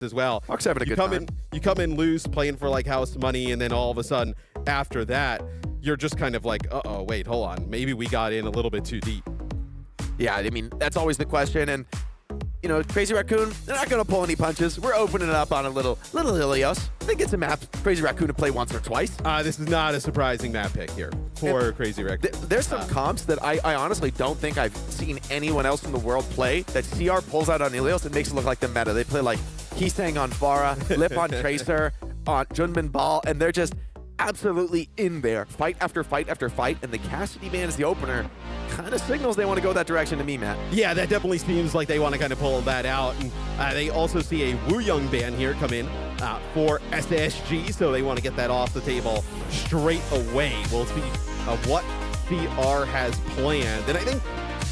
as well. Hawk's having a good time. You come in loose, playing for like house money, and then all of a sudden, after that, you're just kind of like, uh-oh, wait, hold on. Maybe we got in a little bit too deep. Yeah, I mean, that's always the question. And, you know, Crazy Raccoon, they're not going to pull any punches. We're opening it up on a little Ilios. I think it's a map Crazy Raccoon to play once or twice. This is not a surprising map pick here for Crazy Raccoon. There's some comps that I honestly don't think I've seen anyone else in the world play that CR pulls out on Ilios and makes it look like the meta. They play like Keystang on Pharah, Lip on Tracer, on Junbin Ball, and they're just absolutely in there, fight after fight after fight, and the Cassidy ban as the opener kind of signals they want to go that direction to me, Matt. Yeah, that definitely seems like they want to kind of pull that out. And they also see a Wu Young ban here come in for SSG, so they want to get that off the table straight away. We'll see what CR has planned. And I think,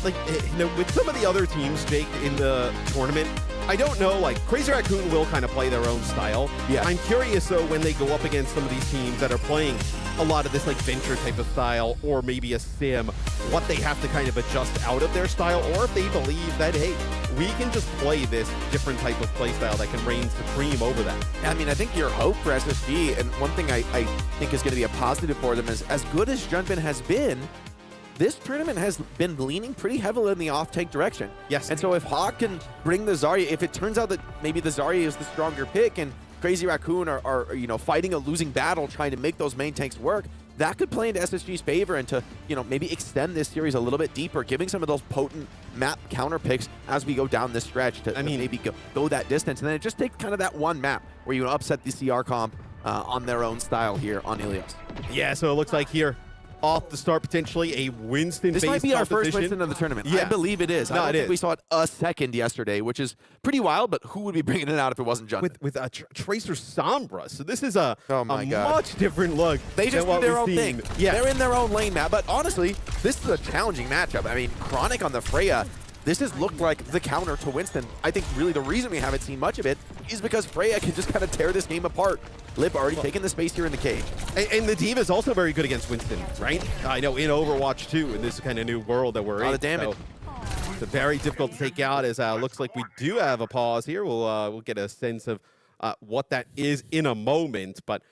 like, you know, with some of the other teams, Jake, in the tournament, I don't know, like, Crazy Raccoon will kind of play their own style. Yeah. I'm curious, though, when they go up against some of these teams that are playing a lot of this, like, venture type of style or maybe a sim, what they have to kind of adjust out of their style, or if they believe that, hey, we can just play this different type of play style that can reign supreme over that. I mean, I think your hope for SSG, and one thing I think is going to be a positive for them is, as good as Junbin has been, this tournament has been leaning pretty heavily in the off-tank direction. Yes. And so if Hawk can bring the Zarya, if it turns out that maybe the Zarya is the stronger pick and Crazy Raccoon are you know, fighting a losing battle trying to make those main tanks work, that could play into SSG's favor and to, you know, maybe extend this series a little bit deeper, giving some of those potent map counter picks as we go down this stretch to maybe go that distance. And then it just takes kind of that one map where you upset the CR comp on their own style here on Ilios. Yeah, so it looks like here, off the start, potentially a Winston-based This might be our first Winston of the tournament. Yeah. I believe it is. No, I don't it think is. we saw it a second yesterday, which is pretty wild, but who would be bringing it out if it wasn't Junbin? With Tracer Sombra. So this is a God. much different look. They just do their own thing. Yeah. They're in their own lane, Matt. But honestly, this is a challenging matchup. I mean, Chronic on the Freya, this has looked like the counter to Winston. I think really the reason we haven't seen much of it is because Freya can just kind of tear this game apart. Lip already taking the space here in the cage. And the D.Va is also very good against Winston, right? I know in Overwatch 2, in this kind of new world that we're in. A lot of damage. So it's very difficult to take out, as looks like we do have a pause here. We'll get a sense of what that is in a moment, but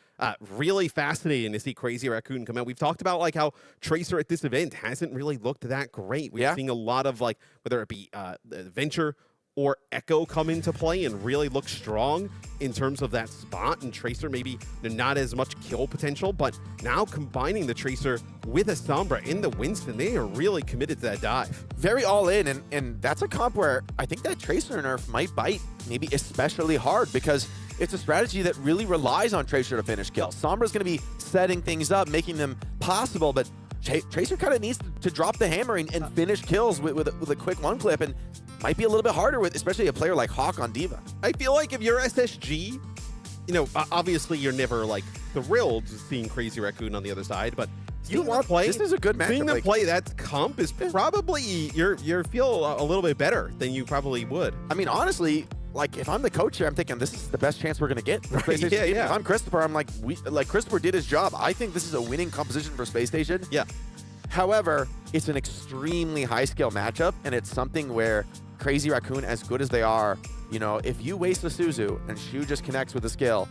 really fascinating to see Crazy Raccoon come out. We've talked about like how Tracer at this event hasn't really looked that great. We've seen a lot of like, whether it be Venture or Echo come into play and really look strong in terms of that spot. And Tracer maybe not as much kill potential, but now combining the Tracer with a Sombra in the Winston, they are really committed to that dive. Very all in, and that's a comp where I think that Tracer nerf might bite maybe especially hard because it's a strategy that really relies on Tracer to finish kills. Sombra's going to be setting things up, making them possible, but Tracer kind of needs to drop the hammer and finish kills with a quick one clip, and might be a little bit harder with especially a player like Hawk on D.Va. I feel like if you're SSG, you know, obviously you're never like thrilled seeing Crazy Raccoon on the other side, but you want to play. This is a good matchup. Seeing them play that comp is probably you feel a little bit better than you probably would. I mean, honestly, like if I'm the coach here, I'm thinking this is the best chance we're gonna get. Yeah. If I'm Christopher, I'm like, Christopher did his job. I think this is a winning composition for Spacestation. Yeah. However, it's an extremely high skill matchup, and it's something where Crazy Raccoon, as good as they are, you know, if you waste a Suzu and Shu just connects with a skill,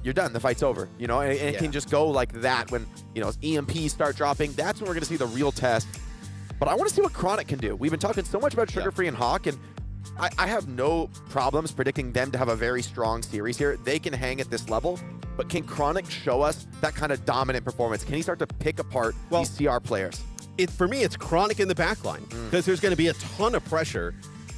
you're done. The fight's over, you know, and it can just go like that when, you know, EMPs start dropping. That's when we're going to see the real test. But I want to see what Chronic can do. We've been talking so much about Sugar Free and Hawk, and I have no problems predicting them to have a very strong series here. They can hang at this level, but can Chronic show us that kind of dominant performance? Can he start to pick apart these CR players? For me, it's Chronic in the backline because there's going to be a ton of pressure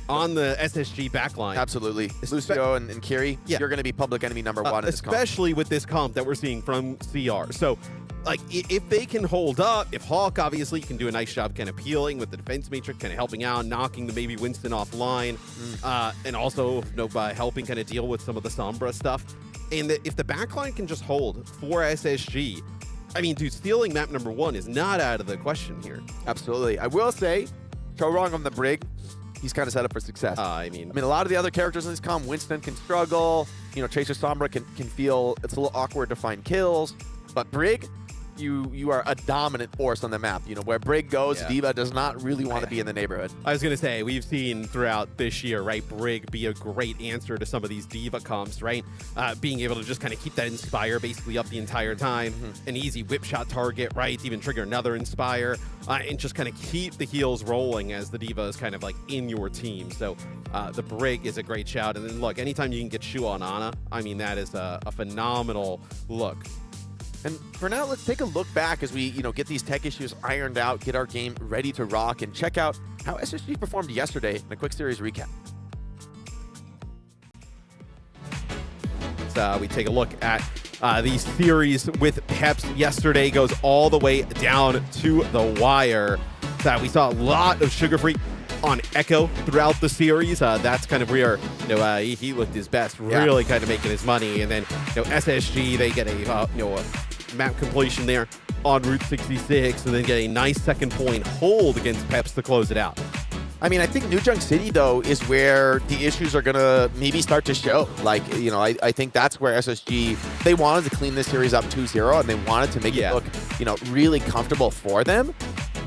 on the SSG backline. Absolutely. Lucio and Kiri, you're going to be public enemy number one in this comp. Especially with this comp that we're seeing from CR. So, like, if they can hold up, if Hawk obviously can do a nice job kind of peeling with the defense matrix, kind of helping out, knocking the maybe Winston offline, and also by helping kind of deal with some of the Sombra stuff. And if the backline can just hold for SSG, I mean, dude, stealing map number one is not out of the question here. Absolutely. I will say, Cho Wrong on the Brig, he's kind of set up for success. I mean, a lot of the other characters in this comp, Winston can struggle. You know, Tracer Sombra can feel it's a little awkward to find kills. But Brig, you are a dominant force on the map. You know, where Brig goes, Yeah. D.Va does not really want to be in the neighborhood. I was going to say, we've seen throughout this year, right, Brig be a great answer to some of these D.Va comps, right? Being able to just kind of keep that Inspire basically up the entire time. An easy whip shot target, right? Even trigger another Inspire. And just kind of keep the heals rolling as the D.Va is kind of like in your team. So the Brig is a great shout. And then look, anytime you can get Shu on Ana, I mean, that is a phenomenal look. And for now, let's take a look back as we, you know, get these tech issues ironed out, get our game ready to rock, and check out how SSG performed yesterday in a quick series recap. We take a look at the series with Peps yesterday. Goes all the way down to the wire. We saw a lot of Sugar Free on Echo throughout the series. That's kind of where he looked his best, really kind of making his money. And then SSG, they get a map completion there on Route 66, and then get a nice second point hold against Peps to close it out. I mean, I think New Junk City, though, is where the issues are going to maybe start to show. Like, you know, I think that's where SSG, they wanted to clean this series up 2-0, and they wanted to make it look, you know, really comfortable for them.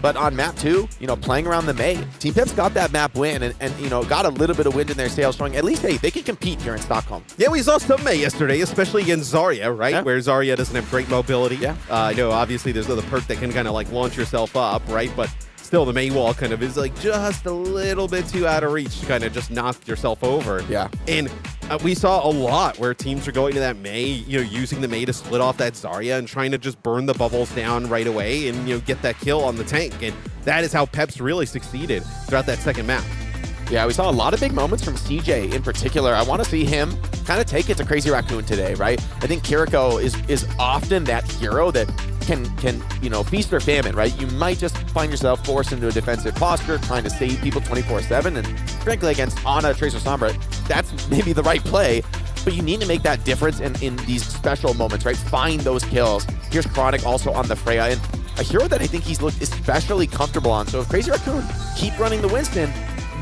But on map 2, you know, playing around the May, Team Peps got that map win and you know, got a little bit of wind in their sails, showing at least, hey, they can compete here in Stockholm. Yeah, we saw some May yesterday, especially against Zarya, right? Yeah. Where Zarya doesn't have great mobility. Yeah. I know, obviously, there's another perk that can kind of like launch yourself up, right? But still, the May wall kind of is like just a little bit too out of reach to kind of just knock yourself over. Yeah. And we saw a lot where teams are going to that May, you know, using the May to split off that Zarya and trying to just burn the bubbles down right away and, you know, get that kill on the tank. And that is how Peps really succeeded throughout that second map. Yeah, we saw a lot of big moments from CJ in particular. I want to see him kind of take it to Crazy Raccoon today, right? I think Kiriko is often that hero that can you know, feast or famine, right? You might just find yourself forced into a defensive posture, trying to save people 24/7, and frankly, against Ana, Tracer, Sombra, that's maybe the right play, but you need to make that difference in these special moments, right? Find those kills. Here's Chronic also on the Freya, and a hero that I think he's looked especially comfortable on. So if Crazy Raccoon keep running the Winston,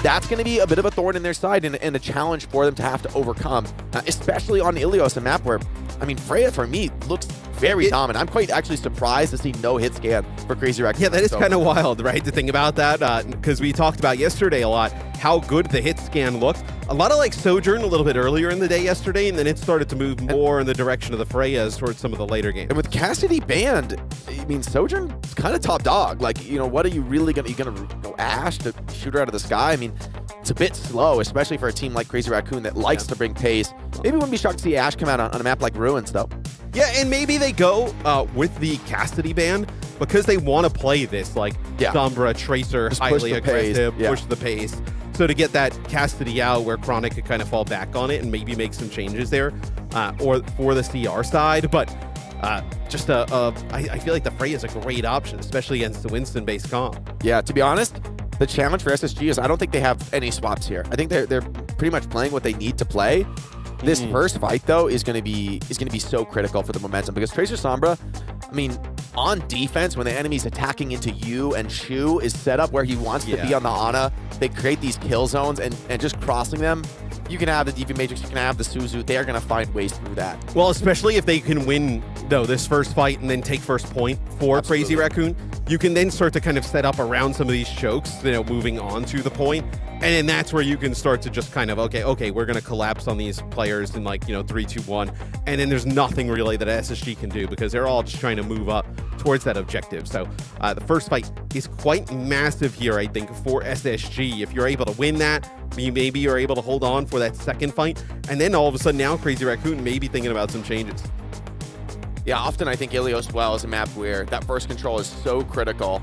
that's going to be a bit of a thorn in their side and a challenge for them to have to overcome, especially on Ilios, a map where, I mean, Freya, for me, looks very dominant. I'm quite actually surprised to see no hit scan for Crazy Raccoon. Yeah, that is kind of wild, right, to think about that, because we talked about yesterday a lot how good the hit scan looked. A lot of like Sojourn a little bit earlier in the day yesterday, and then it started to move more in the direction of the Freyas towards some of the later games. And with Cassidy banned, I mean, Sojourn's kind of top dog. Like, you know, what are you really going to, go Ashe to shoot her out of the sky? I mean, it's a bit slow, especially for a team like Crazy Raccoon that likes to bring pace. Maybe wouldn't be shocked to see Ashe come out on a map like Ruins, though. Yeah, and maybe they go with the Cassidy ban because they want to play this, like Sombra, Tracer, just highly aggressive, pace. push the pace. So to get that Cassidy out where Chronic could kind of fall back on it and maybe make some changes there, or for the CR side. But I feel like the Frey is a great option, especially against the Winston-based comp. Yeah, to be honest, the challenge for SSG is I don't think they have any swaps here. I think they're pretty much playing what they need to play. This first fight, though, is going to be so critical for the momentum because Tracer Sombra, I mean, on defense, when the enemy's attacking into you and Shu is set up where he wants to be on the Ana, they create these kill zones and just crossing them. You can have the DV Matrix, you can have the Suzu. They are going to find ways through that. Well, especially if they can win, though, this first fight and then take first point for Crazy Raccoon, you can then start to kind of set up around some of these chokes, you know, moving on to the point. And then that's where you can start to just kind of, okay, we're going to collapse on these players in like, 3, 2, 1. And then there's nothing really that SSG can do because they're all just trying to move up towards that objective. So the first fight is quite massive here, I think, for SSG. If you're able to win that, maybe you're able to hold on for that second fight. And then all of a sudden now Crazy Raccoon may be thinking about some changes. Yeah, often I think Ilios well is a map where that first control is so critical.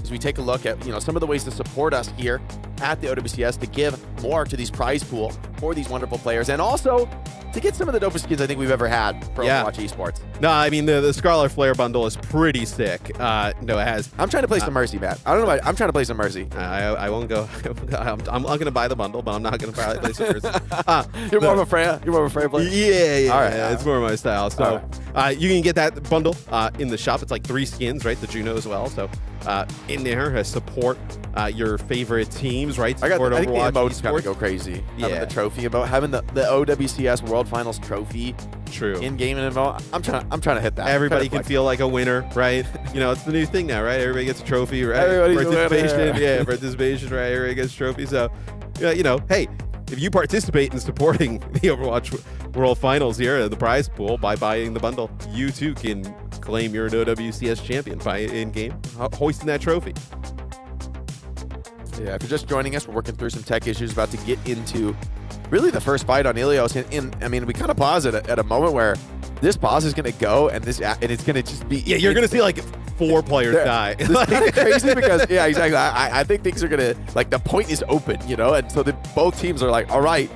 As we take a look at, some of the ways to support us here at the OWCS to give more to these prize pool for these wonderful players, and also to get some of the dopest skins I think we've ever had for Overwatch Esports. No, I mean, the Scarlet Flare bundle is pretty sick. It has... I'm trying to play some Mercy, Matt. I don't know. I'm trying to play some Mercy. I won't go... I'm going to buy the bundle, but I'm not going to play some Mercy. You're more of a Freya? You're more of a Freya player? Yeah. All right. It's more my style. So, you can get that bundle in the shop. It's like 3 skins, right? The Juno as well. So in there, support your favorite teams, right? Support I think the Overwatch, emotes kind Esports. of go crazy. Yeah. Having the trophy emote, having the OWCS World Finals trophy True. in-game emote. I'm trying to hit that. Everybody Kinda can flex. feel like a winner, right? You know, it's the new thing now, right? Everybody gets a trophy, right? Everybody's a winner. Participation, yeah, participation, right? Everybody gets a trophy. So, yeah, you know, hey, if you participate in supporting the Overwatch World Finals here, the prize pool, by buying the bundle, you too can claim you're an OWCS champion by in-game hoisting that trophy. Yeah, if you're just joining us, we're working through some tech issues, about to get into really the first fight on Ilios. I mean, we kind of pause at a moment where this pause is going to go, and it's going to just be... Yeah, you're going to see like 4 players die. This is kind of crazy because, yeah, exactly. I think things are going to, like, the point is open, you know? And so both teams are like, all right,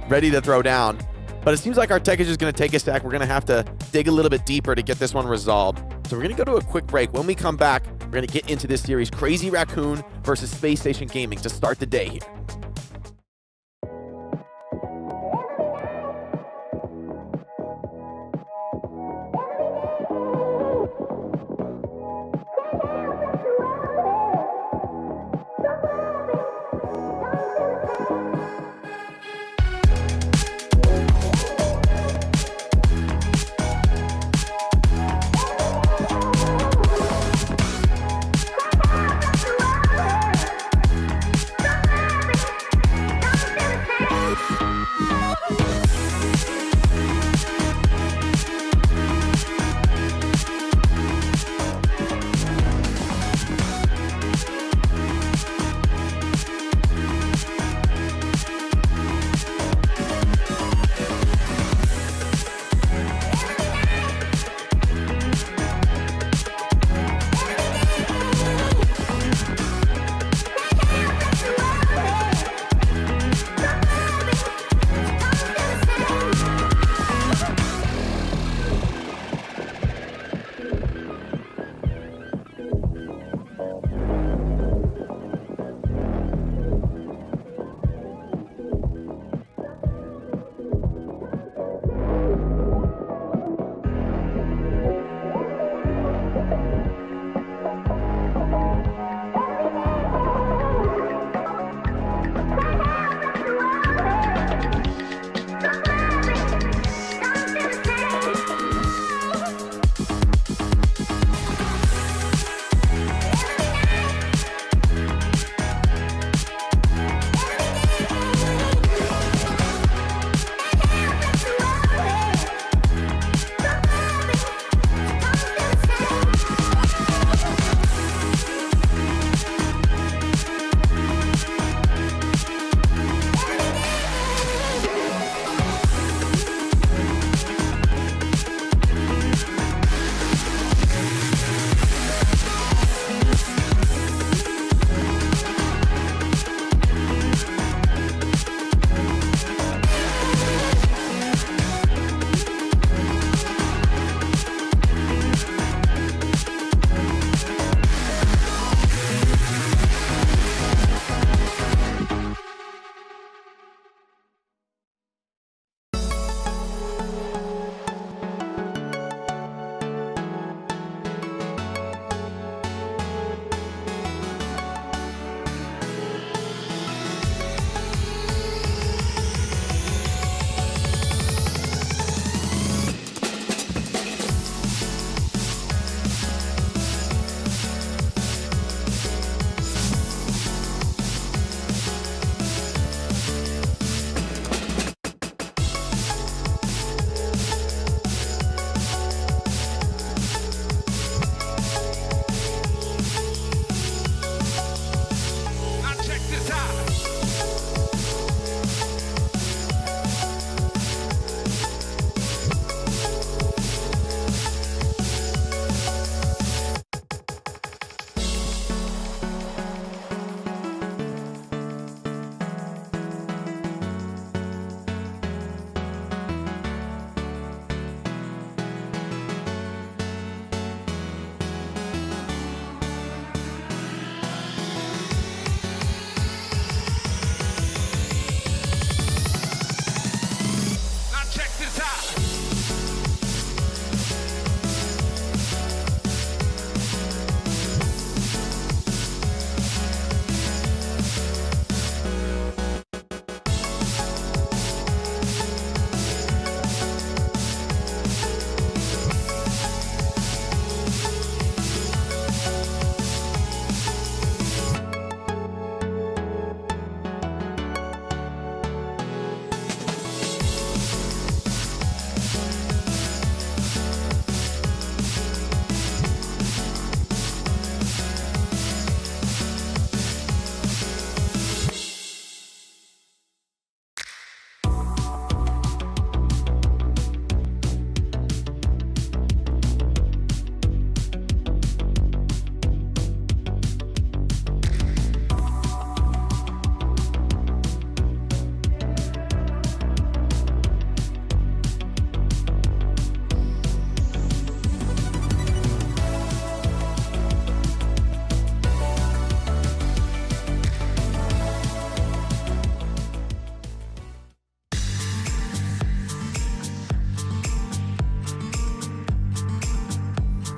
ready to throw down. But it seems like our tech is just going to take a stack. We're going to have to dig a little bit deeper to get this one resolved. So we're going to go to a quick break. When we come back, we're going to get into this series, Crazy Raccoon versus Spacestation Gaming, to start the day here.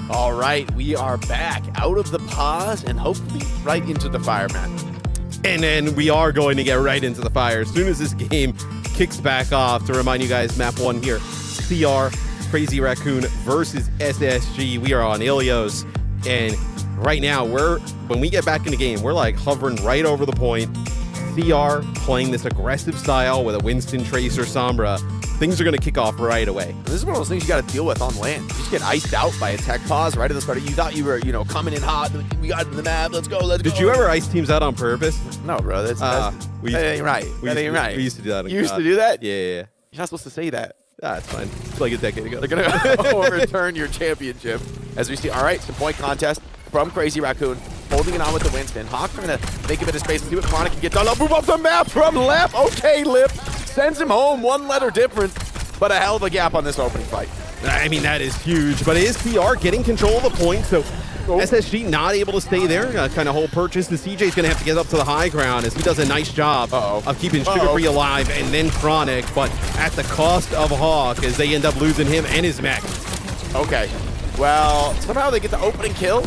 All right, we are back out of the pause and hopefully right into the fire, man. And then we are going to get right into the fire as soon as this game kicks back off. To remind you guys, map 1 here, CR, Crazy Raccoon versus SSG. We are on Ilios, and right now, when we get back in the game, we're like hovering right over the point. CR playing this aggressive style with a Winston, Tracer, Sombra. Things are going to kick off right away. This is one of those things you got to deal with on land. You just get iced out by a tech pause right at the start. You thought you were, coming in hot. We got the map. Let's go. Did you ever ice teams out on purpose? No, bro. That ain't right. That ain't right. We used to do that. You used to do that? Yeah. You're not supposed to say that. It's fine. It's like a decade ago. They're going to overturn your championship. As we see, all right, some point contest from Crazy Raccoon. Holding it on with the Winston. Hawk trying to make a bit of space and see what Chronic can get done. Move up the map from Lep. Okay, Lip sends him home. 1 letter difference, but a hell of a gap on this opening fight. I mean, that is huge, but it is CR getting control of the point, so SSG not able to stay there, kind of hold purchase, and CJ's going to have to get up to the high ground as he does a nice job of keeping Sugar Free alive, and then Chronic, but at the cost of Hawk as they end up losing him and his mech. Okay, well, somehow they get the opening kill,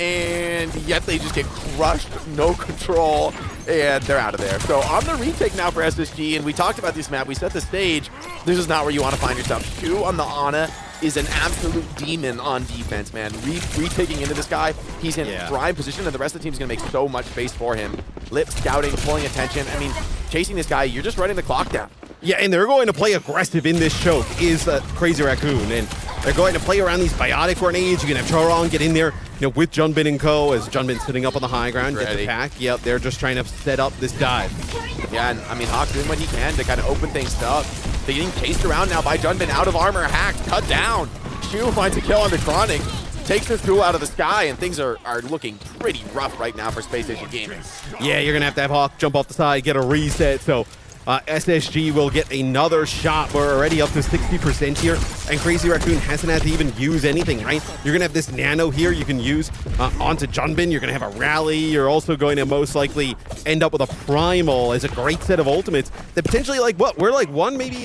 and yet they just get crushed, no control, and they're out of there. So on the retake now for SSG, and we talked about this map, we set the stage. This is not where you want to find yourself. Shu on the Ana is an absolute demon on defense, man. Retaking into this guy, he's in prime position, and the rest of the team's going to make so much space for him. Lip scouting, pulling attention. I mean, chasing this guy, you're just running the clock down. Yeah, and they're going to play aggressive in this choke is Crazy Raccoon, and they're going to play around these biotic grenades. You can have Choron get in there, with Junbin and co. As Junbin sitting up on the high ground, gets the pack. Yep, they're just trying to set up this dive. Yeah, and I mean, Hawk doing what he can to kind of open things up. They're getting chased around now by Junbin, out of armor, hacked, cut down. Shu finds a kill on the Chronic, takes this duel out of the sky, and things are looking pretty rough right now for Spacestation Gaming. Yeah, you're going to have Hawk jump off the side, get a reset, so SSG will get another shot. We're already up to 60% here, and Crazy Raccoon hasn't had to even use anything, right? You're going to have this nano here you can use onto Junbin. You're going to have a rally. You're also going to most likely end up with a primal as a great set of ultimates that potentially, we're like one, maybe,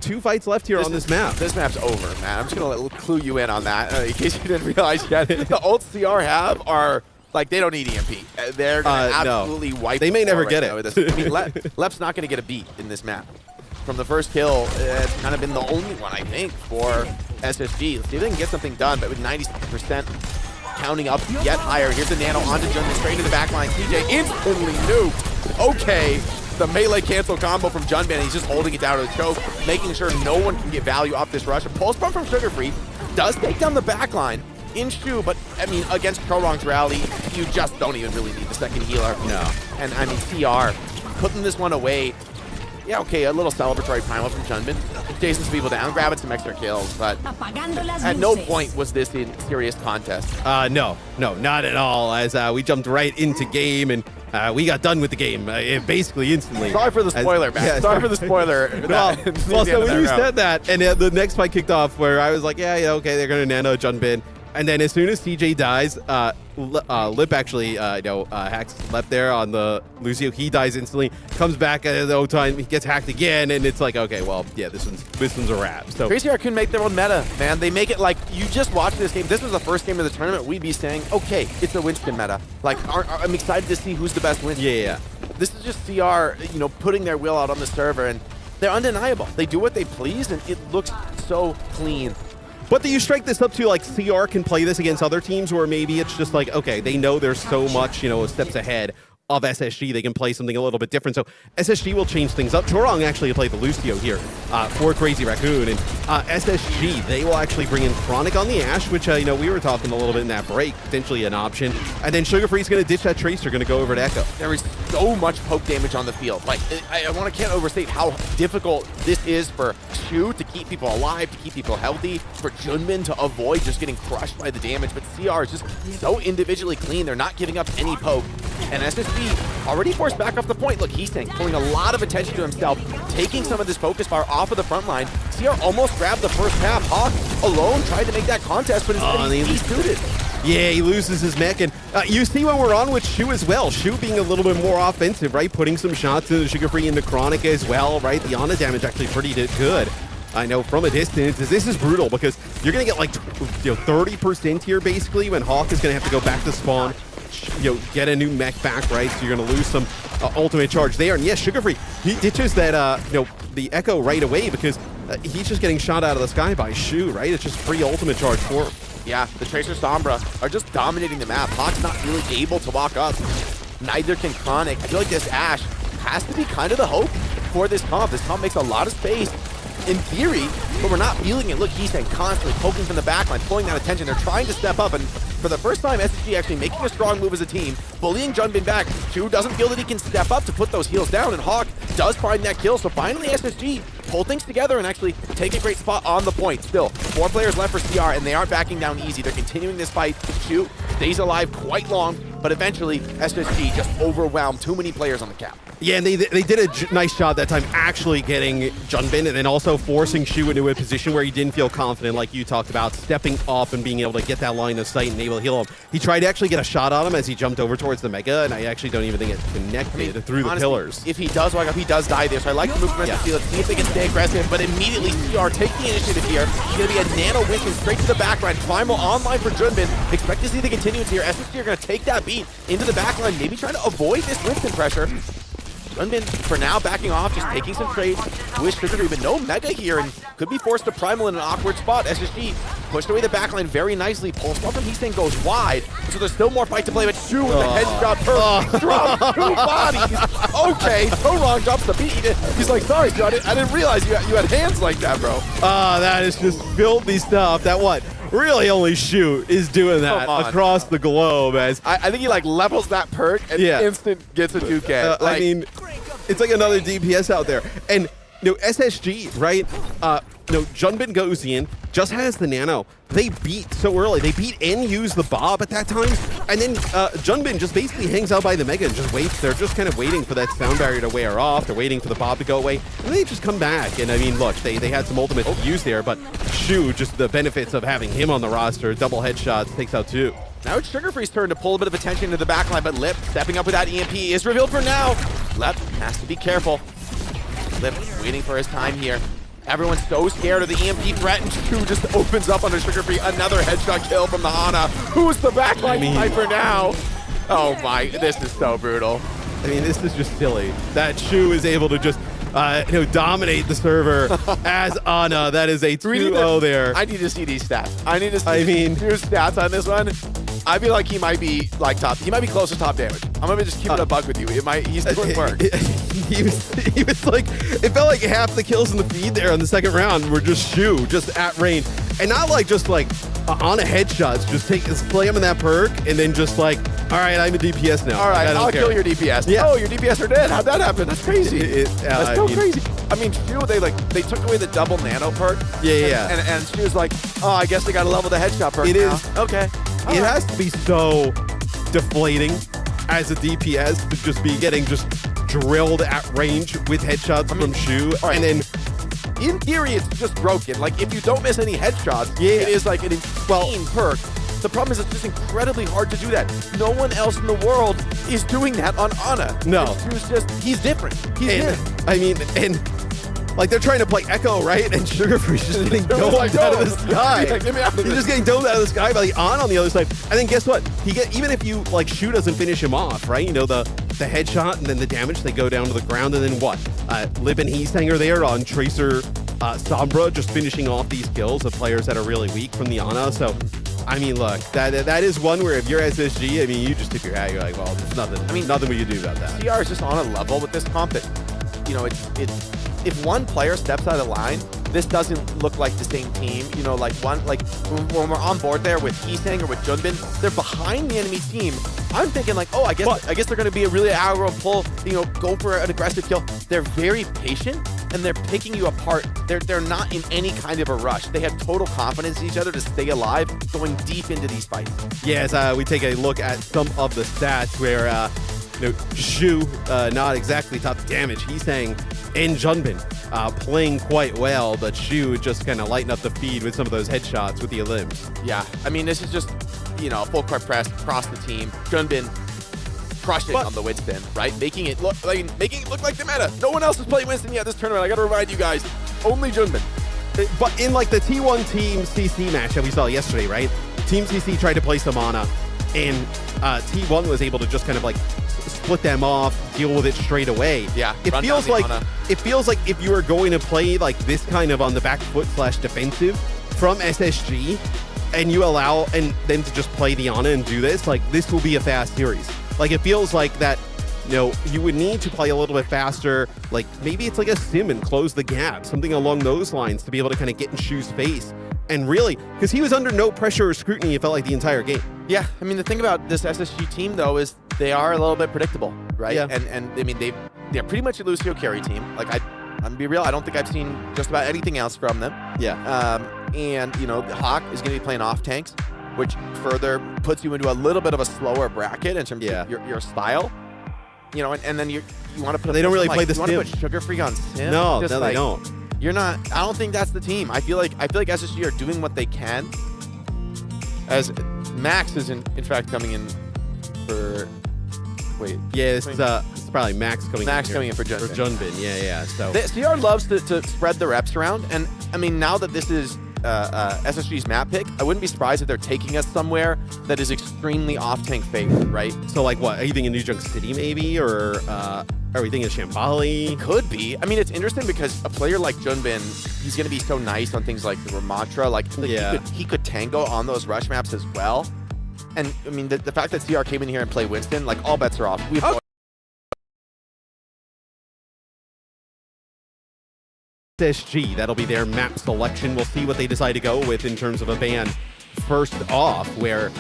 2 fights left here on this map. This map's over, man. I'm just going to clue you in on that in case you didn't realize yet. The ults CR have are... they don't need EMP. They're going to absolutely wipe. They may never get it. I mean, Lep's not going to get a beat in this map. From the first kill, it's kind of been the only one, I think, for SSG. Let's see if they can get something done, but with 90% counting up yet higher. Here's the nano onto Junbin, straight into the back line. TJ instantly nuked. Okay, the melee cancel combo from Junbin. He's just holding it down to the choke, making sure no one can get value off this rush. A pulse pump from Sugar Free does take down the back line in Shu, but I mean, against Korong's rally, you just don't even really need the second healer. No. And I mean, CR putting this one away. Yeah, okay, a little celebratory primal from Junbin, chasing some people down, grabbing some extra kills, but at no point was this in serious contest. No, not at all, as we jumped right into game, and we got done with the game basically instantly. Sorry for the spoiler, man. Yeah, sorry for the spoiler. well, so when you said that, and the next fight kicked off where I was like, yeah, okay, they're going to nano Junbin. And then as soon as CJ dies, Lip actually, hacks Lep there on the Lucio. He dies instantly, comes back at the time, he gets hacked again, and it's like, okay, well, yeah, this one's a wrap. So Crazy Raccoon make their own meta, man. They make it like, you just watch this game. This was the first game of the tournament. We'd be saying, okay, it's a Winston meta. Like, I'm excited to see who's the best Winston. Yeah. This is just CR, putting their will out on the server, and they're undeniable. They do what they please, and it looks so clean. But you strike this up to, CR can play this against other teams where maybe it's just like, okay, they know there's so much, steps ahead of SSG. They can play something a little bit different. So SSG will change things up. Chorong actually played the Lucio here for Crazy Raccoon. And SSG, they will actually bring in Chronic on the Ashe, which, we were talking a little bit in that break, potentially an option. And then Sugar Free's going to ditch that Tracer, going to go over to Echo. There is so much poke damage on the field. I can't overstate how difficult this is for Shu to keep people alive, to keep people healthy, for Junbin to avoid just getting crushed by the damage. But CR is just so individually clean. They're not giving up any poke. And SSG already forced back off the point. Look, he's pulling a lot of attention to himself, taking some of this focus fire off of the front line. CR almost grabbed the first half. Hawk alone tried to make that contest, but instead he's suited. Yeah, he loses his mech, and you see when we're on with Shu as well. Shu being a little bit more offensive, right? Putting some shots into Sugar Free into Chronic as well, right? The Ana damage actually pretty good I know from a distance. This is brutal because you're going to get like 30% here basically when Hawk is going to have to go back to spawn, get a new mech back, right? So you're going to lose some ultimate charge there. And yes, Sugar Free, he ditches that, the Echo right away because he's just getting shot out of the sky by Shu, right? It's just free ultimate charge for him. Yeah, the Tracer Sombra are just dominating the map. Hawk's not really able to walk up. Neither can Chronic. I feel like this Ashe has to be kind of the hope for this comp. This comp makes a lot of space in theory, but we're not feeling it. Look, he's constantly poking from the backline, pulling that attention. They're trying to step up, and for the first time, SSG actually making a strong move as a team, bullying Junbin back. Shu doesn't feel that he can step up to put those heals down, and Hawk does find that kill. So finally, SSG pull things together and actually take a great spot on the point. Still, 4 players left for CR, and they aren't backing down easy. They're continuing this fight. Shu stays alive quite long, but eventually, SSG just overwhelmed too many players on the cap. Yeah, and they did a nice job that time actually getting Junbin and then also forcing Shu into a position where he didn't feel confident, like you talked about, stepping up and being able to get that line of sight and able to heal him. He tried to actually get a shot on him as he jumped over towards the Mega, and I actually don't even think it connected through the pillars. If he does walk up, he does die there. So I like the movement of the field. See if they can stay aggressive, but immediately CR take the initiative here. He's going to be a nano winching straight to the backline. Primal online for Junbin. Expect to see the continuance here. SSG are going to take that beat into the backline, maybe trying to avoid this Winston pressure. Junbin, for now, backing off, just taking some trades with Sugar Free, but no Mega here, and could be forced to Primal in an awkward spot. SSG pushed away the backline very nicely. Pulse from Heasting goes wide, so there's still more fight to play, but Shu with the headshot drops 2 bodies. Okay, so wrong, drops the beat. He's like, sorry, Shu, I didn't realize you had hands like that, bro. That is just filthy stuff. That what? Really only Shu is doing that across the globe. As I think he like levels that perk and instant gets a 2K. I mean, it's like another DPS out there. And SSG, right? Junbin goes in, just has the nano. They beat so early. They beat and use the Bob at that time. And then Junbin just basically hangs out by the Mega and just waits. They're just kind of waiting for that sound barrier to wear off. They're waiting for the Bob to go away. And they just come back. And I mean, look, they had some ultimate use there, but Shu, just the benefits of having him on the roster, double headshots, takes out 2. Now it's Sugar Free's turn to pull a bit of attention into the backline, but Lip stepping up with that EMP is revealed for now. Lip has to be careful. Lip waiting for his time here. Everyone's so scared of the EMP threat, and Shu just opens up under Sugar Free. Another headshot kill from the Hana. Who's the backline sniper now? Oh my, this is so brutal. I mean, this is just silly. That Shu is able to just dominate the server as Ana. That is a 2-0 there. I need to see these stats. I need to see Shu's stats on this one. I feel like he might be like top. He might be close to top damage. I'm gonna just keep it a buck with you. He's doing work. He was like, it felt like half the kills in the feed there in the second round were just Shu, just at range, and not like just like on a headshots. Just slam in that perk, and then just like, all right, I'm a DPS now. All right, I'll kill your DPS. Yeah. Oh, your DPS are dead. How'd that happen? That's crazy. That's so crazy. I mean, Shu, they took away the double nano perk. Yeah. And Shu's like, oh, I guess they got to level the headshot perk. It is okay. It has to be so deflating as a DPS to just be getting just drilled at range with headshots from Shu, and then in theory it's just broken. Like if you don't miss any headshots, it is like an insane perk. The problem is it's just incredibly hard to do that. No one else in the world is doing that on Ana. No, he's different. I mean, and like they're trying to play Echo, right? And Sugar Free's just getting domed out of the sky. He's just getting domed out of the sky by the on the other side. And then guess what? Even if you like Shu doesn't finish him off, right? The headshot and then the damage, they go down to the ground, and then what? Lip and Heasting are there on Tracer Sombra, just finishing off these kills of players that are really weak from the Ana. So I mean, look, that is one where if you're SSG, I mean, you just tip your hat. You're like, well, there's nothing. I mean, nothing we can do about that. CR is just on a level with this comp that, if one player steps out of line, this doesn't look like the same team. When we're on board there with Heasting or with Junbin, they're behind the enemy team. I'm thinking like, oh, I guess they're going to be a really aggro pull, go for an aggressive kill. They're very patient and they're picking you apart. They're not in any kind of a rush. They have total confidence in each other to stay alive, going deep into these fights. Yeah, as we take a look at some of the stats where Shu, not exactly top damage. He's saying in Junbin playing quite well, but Shu just kind of lighten up the feed with some of those headshots with the limbs. Yeah, I mean, this is just, full court press across the team. Junbin crushing on the Winston, right? Making it look like the meta. No one else has played Winston yet this tournament. I got to remind you guys, only Junbin. But in like the T1 Team CC match that we saw yesterday, right? Team CC tried to play some mana, and T1 was able to just kind of like split them off, deal with it straight away. Yeah, it feels like if you were going to play like this kind of on the back foot / defensive from SSG, and you allow and them to just play the Ana and do this, like this will be a fast series. Like it feels like that. You would need to play a little bit faster. Like maybe it's like a sim and close the gap, something along those lines to be able to kind of get in Shu's face. And really, because he was under no pressure or scrutiny, it felt like the entire game. Yeah, I mean the thing about this SSG team though is they are a little bit predictable, right? Yeah. And I mean they're pretty much a Lucio carry team. Like I'm gonna be real, I don't think I've seen just about anything else from them. Yeah. And the Hawk is gonna be playing off tanks, which further puts you into a little bit of a slower bracket in terms of your style. And then you want to put. They don't really play the Sim. You want to put Sugar Free on Sim? No, they don't. You're not. I don't think that's the team. I feel like SSG are doing what they can. As Max is in fact coming in for. Wait. Yeah, it's probably Max coming. Coming in for Junbin. For Junbin, yeah. So CR loves to spread the reps around, and I mean now that this is SSG's map pick, I wouldn't be surprised if they're taking us somewhere that is extremely off-tank favored, right? So like what? Are you thinking New Junk City maybe, or are we thinking Shambali? It could be. I mean, it's interesting because a player like Junbin, he's going to be so nice on things like the Ramatra. Like he could tango on those rush maps as well. And I mean, the fact that CR came in here and played Winston, like all bets are off. SSG, that'll be their map selection. We'll see what they decide to go with in terms of a ban. First off, where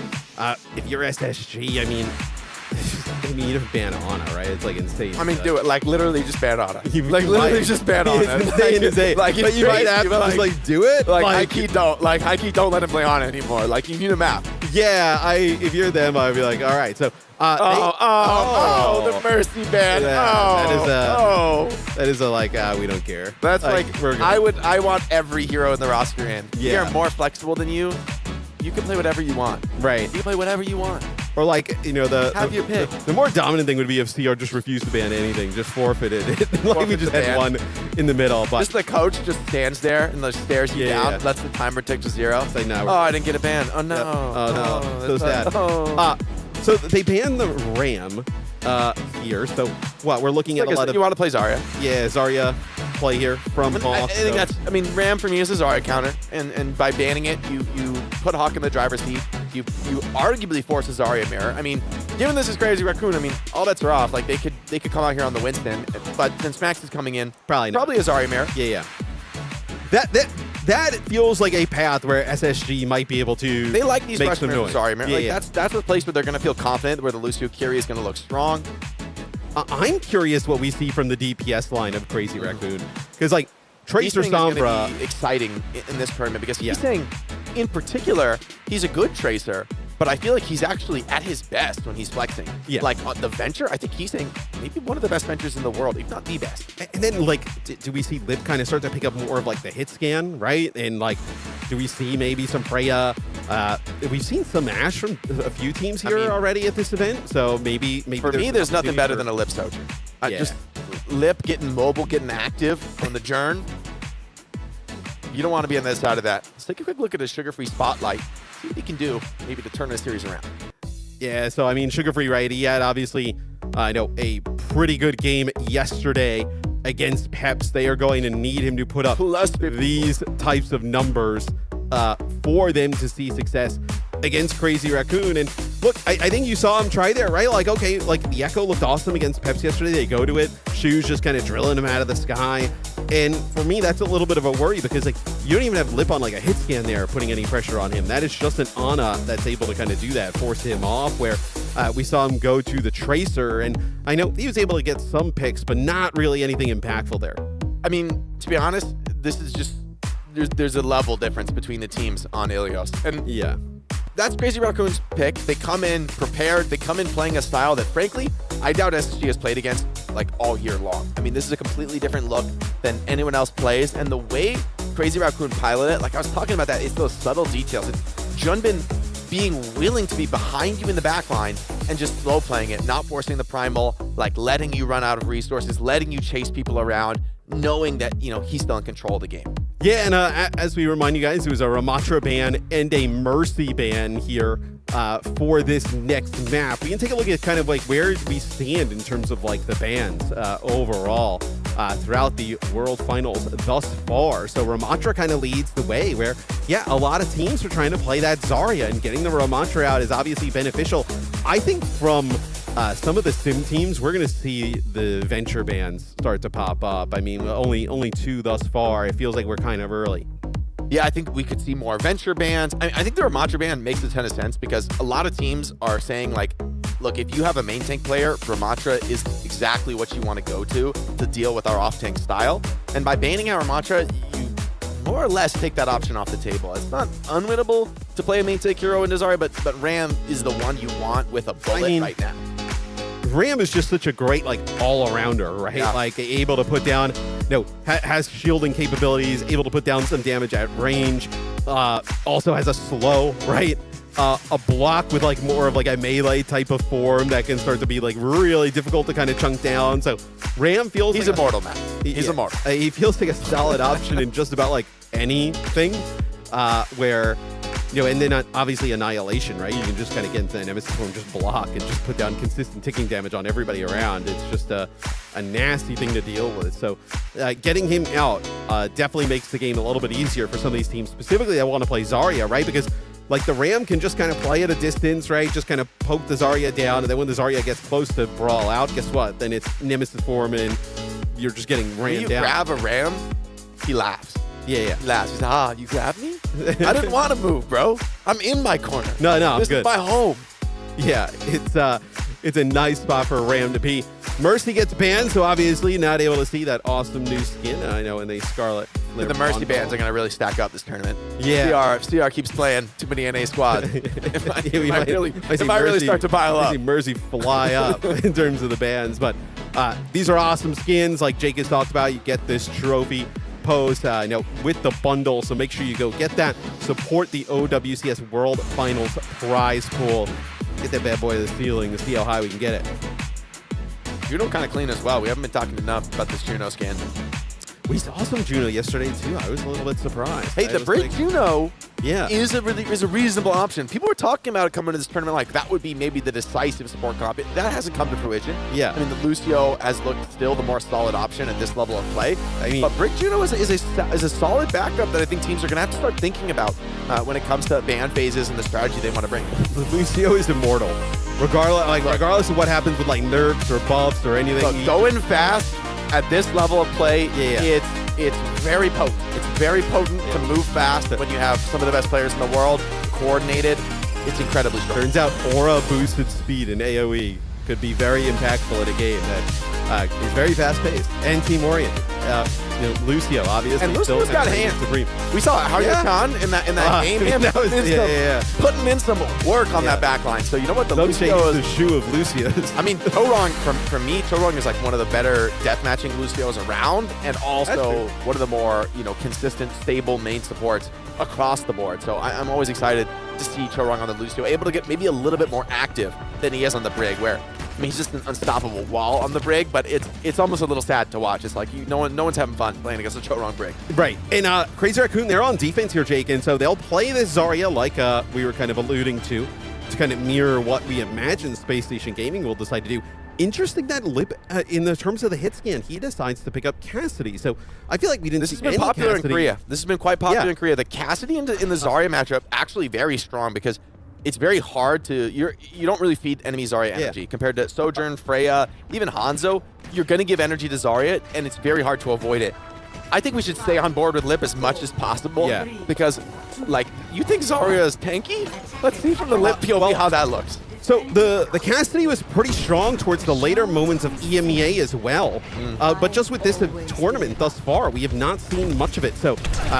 if you're SSG, I mean, you don't ban Ana, right? It's like insane. I mean, do it. Like literally just ban Ana. Literally just ban Ana. It's insane. Like you might have to just like do it. Like Hikey don't let him play Ana anymore. Like you need a map. Yeah, if you're them, I'd be like, all right. So the mercy ban. That is a like we don't care. That's like I want every hero in the roster in. Yeah. They're more flexible than you. You can play whatever you want. Right. You can play whatever you want. Or like, have your pick. The more dominant thing would be if CR just refused to ban anything, just forfeited it. Like we just had one in the middle. But just the coach just stands there and just stares you down, lets the timer tick to 0. Like, no, I didn't get a ban. Oh no. Yep. Oh no. So sad. So they banned the Ram here. So what? We're looking at a lot of. You want to play Zarya? Yeah, Zarya play here from Hawk. I think that's. I mean, Ram for me is a Zarya counter, and by banning it, you put Hawk in the driver's seat. You arguably force a Zarya mirror. I mean, given this is Crazy Raccoon, I mean, all bets are off. Like they could come out here on the Winston, but since Max is coming in, probably a Zarya mirror. Yeah. That feels like a path where SSG might be able to. They like these make rush some mirrors. noise. Sorry, man. That's a place where they're going to feel confident, where the Lucio Kiri is going to look strong. I'm curious what we see from the DPS line of Crazy Raccoon, because like Tracer Sombra be exciting in this tournament because he's saying, in particular, he's a good Tracer. But I feel like he's actually at his best when he's flexing. Yeah. Like the Venture, I think he's saying maybe one of the best Ventures in the world, if not the best. And then like, do we see Lip kind of start to pick up more of like the hit scan, right? And like, do we see maybe some Freya? We've seen some Ashe from a few teams here already at this event. So maybe for me, there's nothing better than a Lip Soldier. Just Lip getting mobile, getting active on the Jern. You don't want to be on this side of that. Let's take a quick look at his Sugar Free Spotlight. See what he can do, maybe to turn the series around. Yeah, so I mean, Sugar Free, right? He had obviously, a pretty good game yesterday against Peps. They are going to need him to put up these types of numbers for them to see success against Crazy Raccoon. And look, I think you saw him try there, right? Like, okay, like the Echo looked awesome against Peps yesterday. They go to it. Shu's just kind of drilling him out of the sky. And for me, that's a little bit of a worry because like you don't even have Lip on like a hit scan there putting any pressure on him. That is just an Ana that's able to kind of do that, force him off, where we saw him go to the Tracer. And I know he was able to get some picks, but not really anything impactful there. I mean, to be honest, this is just, there's a level difference between the teams on Ilios. And yeah, that's Crazy Raccoon's pick. They come in prepared. They come in playing a style that, frankly, I doubt SSG has played against like all year long. I mean, this is a completely different look than anyone else plays. And the way Crazy Raccoon piloted it, like I was talking about that, it's those subtle details. It's Junbin being willing to be behind you in the backline and just slow playing it, not forcing the primal, like letting you run out of resources, letting you chase people around, knowing that, he's still in control of the game. Yeah, and as we remind you guys, it was a Ramatra ban and a Mercy ban here for this next map. We can take a look at kind of like where we stand in terms of like the bans overall throughout the World Finals thus far. So Ramatra kind of leads the way where, yeah, a lot of teams are trying to play that Zarya, and getting the Ramatra out is obviously beneficial. I think from some of the sim teams, we're going to see the venture bans start to pop up. I mean, only 2 thus far. It feels like we're kind of early. Yeah, I think we could see more venture bans. I think the Ramatra ban makes a ton of sense because a lot of teams are saying, like, look, if you have a main tank player, Ramatra is exactly what you want to go to deal with our off-tank style. And by banning out Ramatra, you more or less take that option off the table. It's not unwinnable to play a main tank hero in Zarya, but Ram is the one you want with a bullet right now. Ram is just such a great, like, all-arounder, right? Yeah. Like, able to put down, has shielding capabilities, able to put down some damage at range, also has a slow, right? A block with, like, more of, like, a melee type of form that can start to be, like, really difficult to kind of chunk down. So Ram feels He's like immortal, man. He's immortal. He feels like a solid option in just about, like, anything where... and then obviously Annihilation, right? You can just kind of get into the Nemesis form, just block, and just put down consistent ticking damage on everybody around. It's just a nasty thing to deal with. So getting him out definitely makes the game a little bit easier for some of these teams. Specifically, I want to play Zarya, right? Because like the Ram can just kind of play at a distance, right? Just kind of poke the Zarya down, and then when the Zarya gets close to brawl out, guess what? Then it's Nemesis form, and you're just getting rammed down. When you grab a Ram, he laughs. Yeah. He laughs. He's like, you grabbed me? I didn't want to move, bro. I'm in my corner. No, I'm this good. Is my home. Yeah, it's a nice spot for a Ram to be. Mercy gets banned, so obviously not able to see that awesome new skin. I know in the Scarlet. The Mercy bans are going to really stack up this tournament. Yeah. CR keeps playing too many NA squad. It might Mercy, really start to pile up. I see Mercy fly up in terms of the bans, but these are awesome skins. Like Jake has talked about, you get this trophy post with the bundle, so make sure you go get that. Support the OWCS World Finals prize pool. Get that bad boy to the ceiling to see how high we can get it. Juno kind of clean as well. We haven't been talking enough about this Juno skin. We saw some Juno yesterday too. I was a little bit surprised. Hey, the Brig Juno is a reasonable option. People were talking about it coming to this tournament like that would be maybe the decisive support comp. That hasn't come to fruition. Yeah. I mean, the Lucio has looked still the more solid option at this level of play. I mean, but Brig Juno is a solid backup that I think teams are going to have to start thinking about when it comes to ban phases and the strategy they want to bring. The Lucio is immortal. Regardless of what happens with like nerfs or buffs or anything. Look, going fast at this level of play, it's very potent. It's very potent to move fast when you have some of the best players in the world coordinated. It's incredibly strong. Turns out aura boosted speed in AoE could be very impactful in a game that is very fast paced and team oriented. Lucio, obviously. And Lucio's got hands. We saw Harya Khan in that game. Putting in some work on that back line. So you know what? Lucio is the shoe of Lucio's. I mean, Torong, for me, Torong is like one of the better deathmatching Lucios around, and also one of the more consistent, stable main supports across the board. So I'm always excited to see Torong on the Lucio, able to get maybe a little bit more active than he is on the Brig, where I mean, he's just an unstoppable wall on the Brig, but it's almost a little sad to watch. It's like no one's having fun playing against a Chorong Brig. Right. And Crazy Raccoon, they're on defense here, Jake, and so they'll play this Zarya like we were kind of alluding to kind of mirror what we imagine Spacestation Gaming will decide to do. Interesting that Lip, in the terms of the hit scan, he decides to pick up Cassidy. So I feel like we didn't see any Cassidy. This has been popular in Korea. This has been quite popular in Korea. The Cassidy in the Zarya matchup actually very strong because it's very hard to, you don't really feed enemy Zarya energy compared to Sojourn, Freya, even Hanzo. You're going to give energy to Zarya, and it's very hard to avoid it. I think we should stay on board with Lip as much as possible because, like, you think Zarya is tanky? Let's see from the Lip POV how that looks. So the Cassidy was pretty strong towards the later moments of EMEA as well. But just with this tournament thus far, we have not seen much of it. So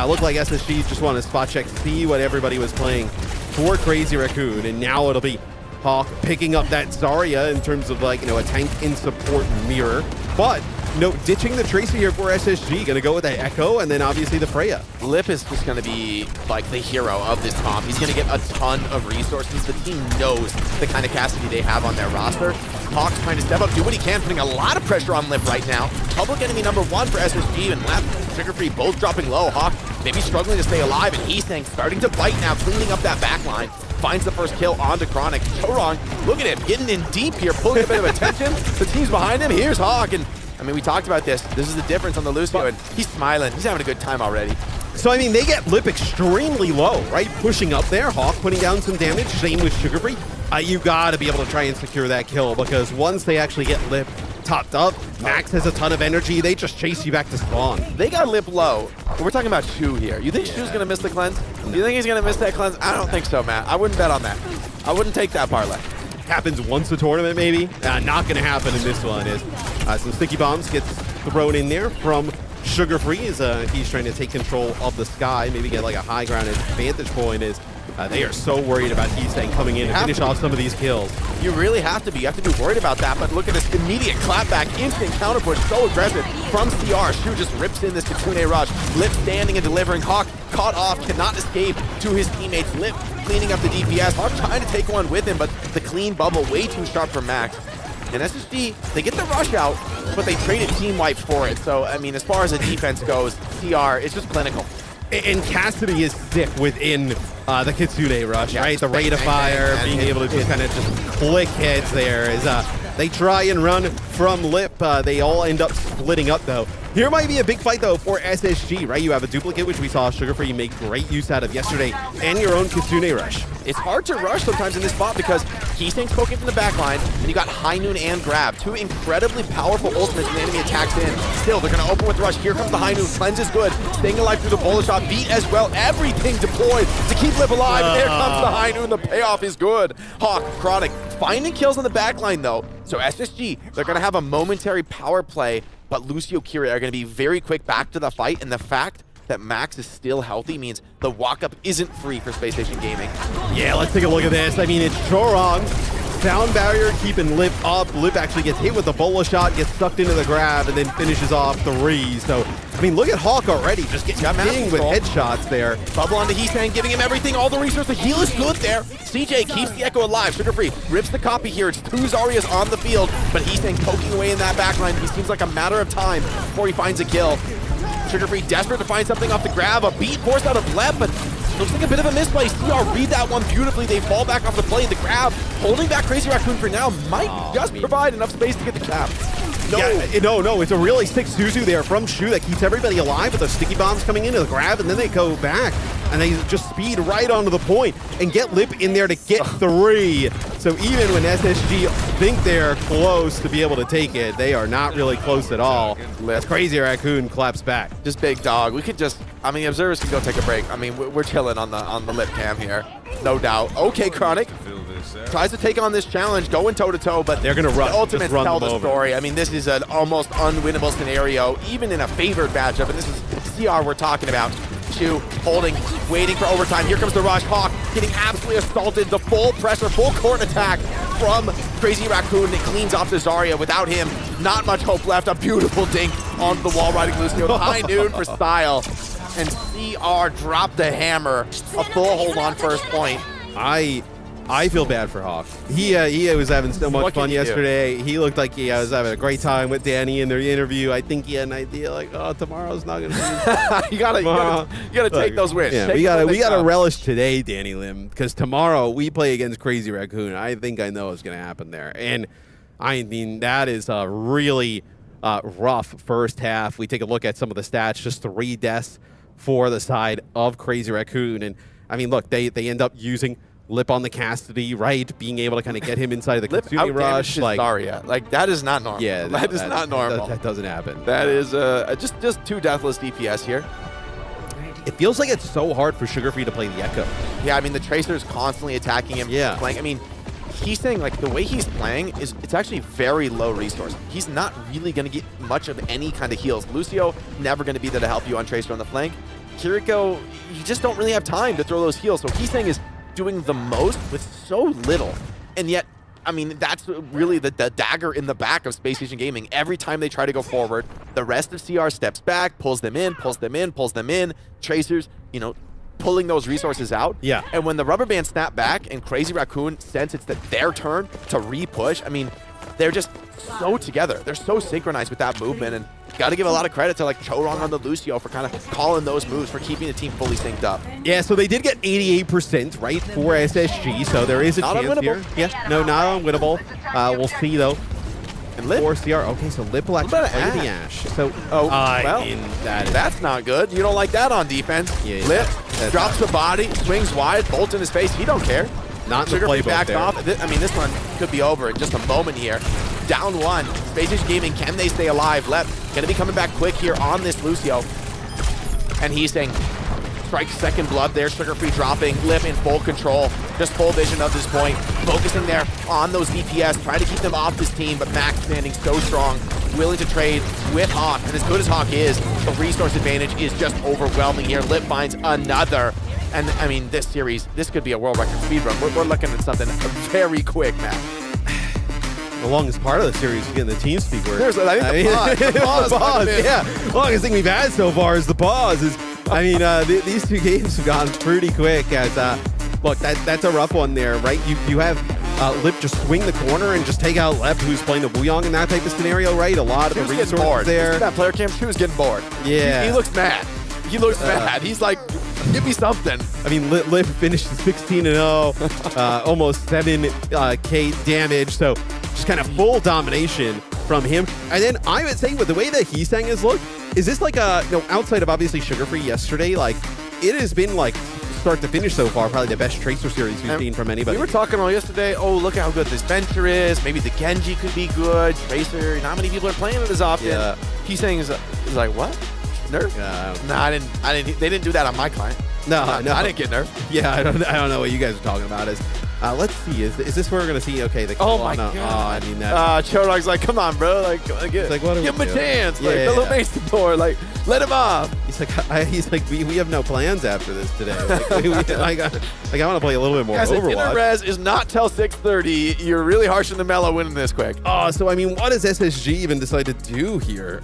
looked like SSG just wanted to spot check, see what everybody was playing for Crazy Raccoon. And now it'll be Hawk picking up that Zarya in terms of, like, a tank in support mirror. But ditching the Tracer here for SSG, gonna go with the Echo and then obviously the Freya. Lip is just gonna be like the hero of this comp. He's gonna get a ton of resources. The team knows the kind of Cassidy they have on their roster. Hawk's trying to step up, do what he can, putting a lot of pressure on Lip right now. Public enemy #1 for SSG and Left, Trigger Free both dropping low. Hawk maybe struggling to stay alive, and Heesang starting to bite now, cleaning up that back line. Finds the first kill onto Chronic. Chorong, look at him, getting in deep here, pulling a bit of attention. The team's behind him. Here's Hawk, and I mean, we talked about this. This is the difference on the Lucio, and he's smiling. He's having a good time already. So, I mean, they get Lip extremely low, right? Pushing up there, Hawk putting down some damage, same with Sugar Free. You gotta be able to try and secure that kill, because once they actually get Lip topped up, Max has a ton of energy, they just chase you back to spawn. They got Lip low. We're talking about Shu here. You think Shu's gonna miss the cleanse? Do you think he's gonna miss that cleanse? I don't think so, Matt. I wouldn't bet on that. I wouldn't take that parlay. Happens once a tournament, maybe. Not gonna happen in this one. Is some sticky bombs gets thrown in there from Sugar Free as he's trying to take control of the sky, maybe get like a high ground vantage point. Is they are so worried about Heesang coming in and finish off some of these kills. You really have to be. You have to be worried about that. But look at this immediate clapback, instant counter push, so aggressive from CR. Shu just rips in this Kitsune rush. Lip standing and delivering. Hawk caught off, cannot escape to his teammates. Lip cleaning up the DPS. Hawk trying to take one with him, but the clean bubble way too sharp for Max. And SSG, they get the rush out, but they traded team wipe for it. So, I mean, as far as the defense goes, CR is just clinical. And Cassidy is sick within the Kitsune rush, right? The rate of fire, being able to just kind of just flick heads there is they try and run from Lip. They all end up splitting up, though. Here might be a big fight, though, for SSG, right? You have a duplicate, which we saw Sugar Free make great use out of yesterday, and your own Kitsune rush. It's hard to rush sometimes in this spot because Heesang's poking from the back line, and you got High Noon and Grab, two incredibly powerful ultimates when the enemy attacks in. Still, they're going to open with rush. Here comes the High Noon. Cleanse is good. Staying alive through the bullet shot. Beat as well. Everything deployed to keep Lip alive. There comes the High Noon. The payoff is good. Hawk, Chronic, finding kills on the back line, though. So SSG, they're going to have a momentary power play, but Lucio Kiri are going to be very quick back to the fight, and the fact that Max is still healthy means the walk-up isn't free for Spacestation Gaming. Yeah, let's take a look at this. I mean, it's Chorong, sound barrier keeping Lip up. Lip actually gets hit with the bola shot, gets sucked into the grab, and then finishes off 3. So, I mean, look at Hawk already, just getting ding with headshots there. Bubble onto Heesang, giving him everything, all the resources. The heal is good there. CJ keeps the Echo alive. Sugar Free rips the copy here. It's 2 Zaryas on the field, but Heesang poking away in that backline. He seems like a matter of time before he finds a kill. Sugar Free desperate to find something off the grab. A beat forced out of Lep, but looks like a bit of a misplay. CR read that one beautifully. They fall back off the play. The grab holding back Crazy Raccoon for now might just provide enough space to get the cap. No. Yeah, no, it's a really sick Suzu there from Shu that keeps everybody alive with those sticky bombs coming into the grab, and then they go back, and they just speed right onto the point and get Lip in there to get 3. So even when SSG think they're close to be able to take it, they are not really close at all. That's Crazy Raccoon claps back. Just big dog. We could just, I mean, observers can go take a break. I mean, we're chilling on the Lip cam here, no doubt. Okay, Chronic tries to take on this challenge, going toe-to-toe, but they're going to run. The ultimates tell the story. I mean, this is an almost unwinnable scenario, even in a favored matchup, and this is CR we're talking about. Shu holding, waiting for overtime. Here comes the rush. Hawk getting absolutely assaulted. The full pressure, full court attack from Crazy Raccoon. It cleans off the Zarya. Without him, not much hope left. A beautiful dink on the wall riding Lucio. High Noon for style. And CR dropped the hammer. A full hold on first point. I feel bad for Hawk. He was having so much fun yesterday. He looked like he was having a great time with Danny in their interview. I think he had an idea like, oh, tomorrow's not gonna be. you gotta take those wins. Yeah, we gotta relish today, Danny Lim, because tomorrow we play against Crazy Raccoon. I think I know what's gonna happen there, and I mean that is a really rough first half. We take a look at some of the stats, just 3 deaths for the side of Crazy Raccoon, and I mean, look, they end up using Lip on the Cassidy, right? Being able to kind of get him inside of the Kitsune rush. Like that is not normal. Yeah, that is not normal. That doesn't happen. That is just 2 deathless DPS here. It feels like it's so hard for Sugar Free to play the Echo. Yeah, I mean, the Tracer's constantly attacking him. Yeah. Playing. I mean, he's saying, like, the way he's playing is it's actually very low resource. He's not really going to get much of any kind of heals. Lucio, never going to be there to help you on Tracer on the flank. Kiriko, you just don't really have time to throw those heals. So he's saying is doing the most with so little. And yet, I mean, that's really the dagger in the back of Spacestation Gaming. Every time they try to go forward, the rest of CR steps back, pulls them in, pulls them in, pulls them in. Tracers, you know, pulling those resources out. Yeah. And when the rubber band snap back and Crazy Raccoon sense it's their turn to re-push, I mean, they're just so together. They're so synchronized with that movement, and got to give a lot of credit to like Chorong on the Lucio for kind of calling those moves, for keeping the team fully synced up. Yeah, so they did get 88%, right, for SSG, so there is a Not chance unwinnable. here. Yeah, no, not unwinnable. We'll see, though. And Lip, For CR. Okay, so Lip will actually about play Ash? the Ash. So, well, that's not good. You don't like that on defense. Yeah, Lip that's drops the body, swings wide, bolts in his face. He don't care. not in the Sugar playbook back there. off. I mean, this one could be over in just a moment here. Down one. Spacestation Gaming, can they stay alive? Lep going to be coming back quick here on this Lucio. And he's saying, strike second blood there. Sugar Free dropping. Lip in full control. Just full vision of this point. Focusing there on those DPS. Trying to keep them off this team, but Max standing so strong. Willing to trade with Hawk. And as good as Hawk is, the resource advantage is just overwhelming here. Lip finds another. And I mean, this series, this could be a world record speedrun. We're looking at something very quick, Matt. The longest part of the series is getting the team speak work. There's, I think the pause, yeah. The longest thing we've had so far is the pause. I mean, these two games have gone pretty quick. As look, that's a rough one there, right? You have Lip just swing the corner and just take out Lep, who's playing the Wuyong in that type of scenario, right? A lot of the resources there. That player cam, she was getting bored. Yeah. He looks mad. He looks mad. He's like, give me something. I mean, Lip finished 16-0, almost 7K damage, so just kind of full domination from him. And then I would say with the way that Heesang has looked, is this like a, outside of obviously Sugar Free yesterday, like it has been like start to finish so far, probably the best Tracer series we've seen from anybody. We were talking all yesterday, oh, look how good this Venture is. Maybe the Genji could be good. Tracer, not many people are playing it as often. Yeah. Heesang is like, what? Nerf? No, I didn't. They didn't do that on my client. No, I didn't get nerfed. Yeah, I don't know what you guys are talking about. Let's see. Is this where we're gonna see? Okay, the oh my god. I mean that. Chorong's like, come on, bro. Like, give him a chance. Like, the little mace support. Like, let him off. He's like, we have no plans after this today. Like, I want to play a little bit more Overwatch. Dinner res is not till 6:30. You're really harsh on the mellow winning this quick. So I mean, what does SSG even decide to do here?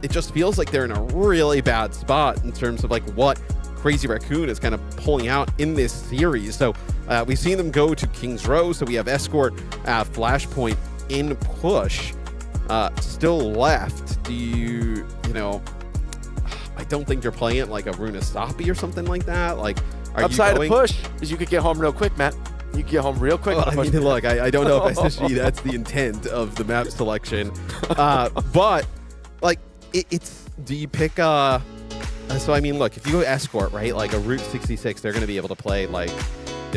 It just feels like they're in a really bad spot in terms of like what Crazy Raccoon is kind of pulling out in this series. So we've seen them go to King's Row. So we have Escort, Flashpoint in push. Still left. Do you know? I don't think you're playing it like a Runasapi or something like that. Like, upside of push is you could get home real quick, Matt. You can get home real quick. Well, I mean, look, I don't know if SSG that's the intent of the map selection, but like it's. Do you pick so I mean, look, if you go Escort, right, like a Route 66, they're going to be able to play like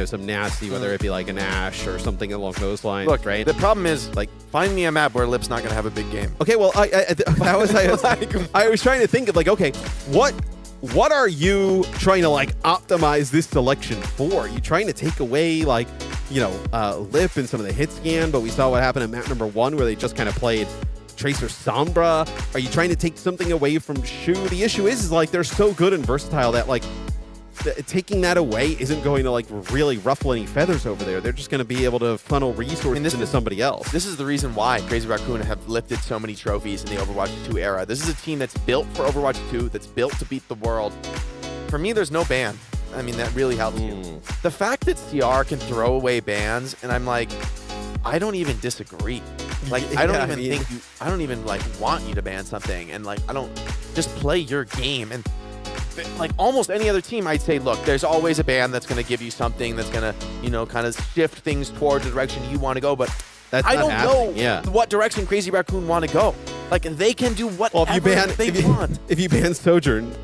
some nasty, whether it be like an Ash or something along those lines. Look, right? The problem is, like, find me a map where Lip's not going to have a big game. Okay, well, I was trying to think of like, okay, what are you trying to like optimize this selection for? Are you trying to take away like, Lip and some of the hit scan, but we saw what happened in map number 1 where they just kind of played Tracer Sombra? Are you trying to take something away from Shu? The issue is like they're so good and versatile that like taking that away isn't going to like really ruffle any feathers over there. They're just going to be able to funnel resources into somebody else. This is the reason why Crazy Raccoon have lifted so many trophies in the Overwatch 2 era. This is a team that's built for Overwatch 2, that's built to beat the world. For me, there's no ban. I mean, that really helps you. The fact that CR can throw away bans, and I'm like, I don't even disagree. Like, I don't even like want you to ban something, and like, I don't, just play your game. And like almost any other team, I'd say, look, there's always a ban that's going to give you something that's going to, kind of shift things towards the direction you want to go. But I don't know what direction Crazy Raccoon want to go. Like, they can do whatever they want. If you ban Sojourn,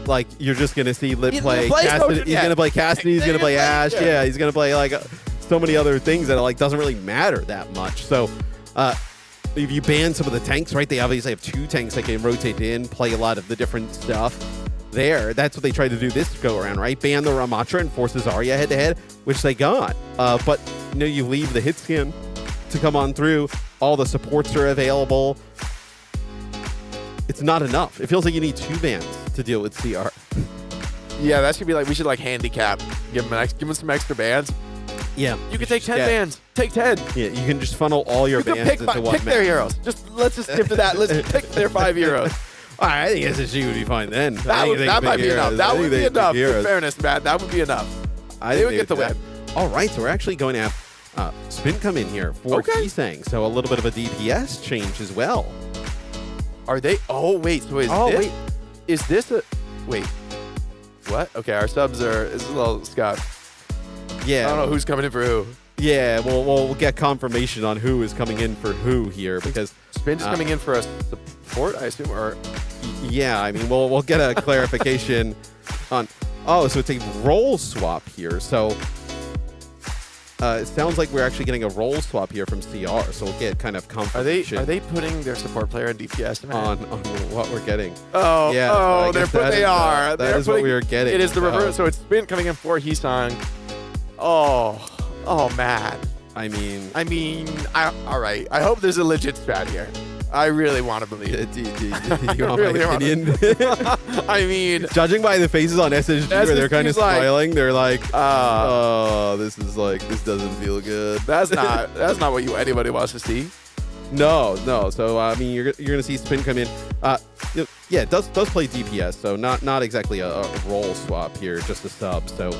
like, you're just going to see Lip play Cassidy. He's going to play Cassidy. He's going to play Ash. Yeah, he's going to play, like, so many other things that, like, doesn't really matter that much. So, if you ban some of the tanks, right, they obviously have 2 tanks that can rotate in, play a lot of the different stuff there. That's what they tried to do this go-around, right? Ban the Ramatra and force Zarya head-to-head, which they got. But, you leave the hit scan to come on through. All the supports are available. It's not enough. It feels like you need 2 bans to deal with CR. Yeah, that should be like, we should like handicap. Give them some extra bans. Yeah. You can take 10 bans. Take 10. Yeah, you can just funnel all your bans into one pick their heroes. Let's just skip to that. Let's pick their 5 heroes. All right, I think SSG would be fine then. That might be enough. That would be enough. In fairness, Matt, that would be enough. They would get the win. All right, so we're actually going to have Spin come in here for Heesang. So a little bit of a DPS change as well. Are they? Oh, wait. So is this a... Wait. What? Okay, our subs are... It's a little Scott. Yeah. I don't know who's coming in for who. Yeah, we'll get confirmation on who is coming in for who here because... Spin is coming in for a support, I assume, or... Yeah, I mean, we'll get a clarification on... Oh, so it's a role swap here. So it sounds like we're actually getting a role swap here from CR. So we'll get kind of confirmation. Are they putting their support player in DPS on what we're getting? Oh, yeah. Oh, they are. That is what we are getting. It is the reverse. So it's Spin coming in for Heesang. Oh, man. I mean, all right. I hope there's a legit strat here. I really want to believe it. Do you want my opinion? I mean, judging by the faces on SSG where they're kind of smiling, they're like, "Oh, this doesn't feel good." That's not what anybody wants to see. No. So I mean, you're gonna see Spin come in. Yeah, it does play DPS, so not exactly a role swap here, just a sub. So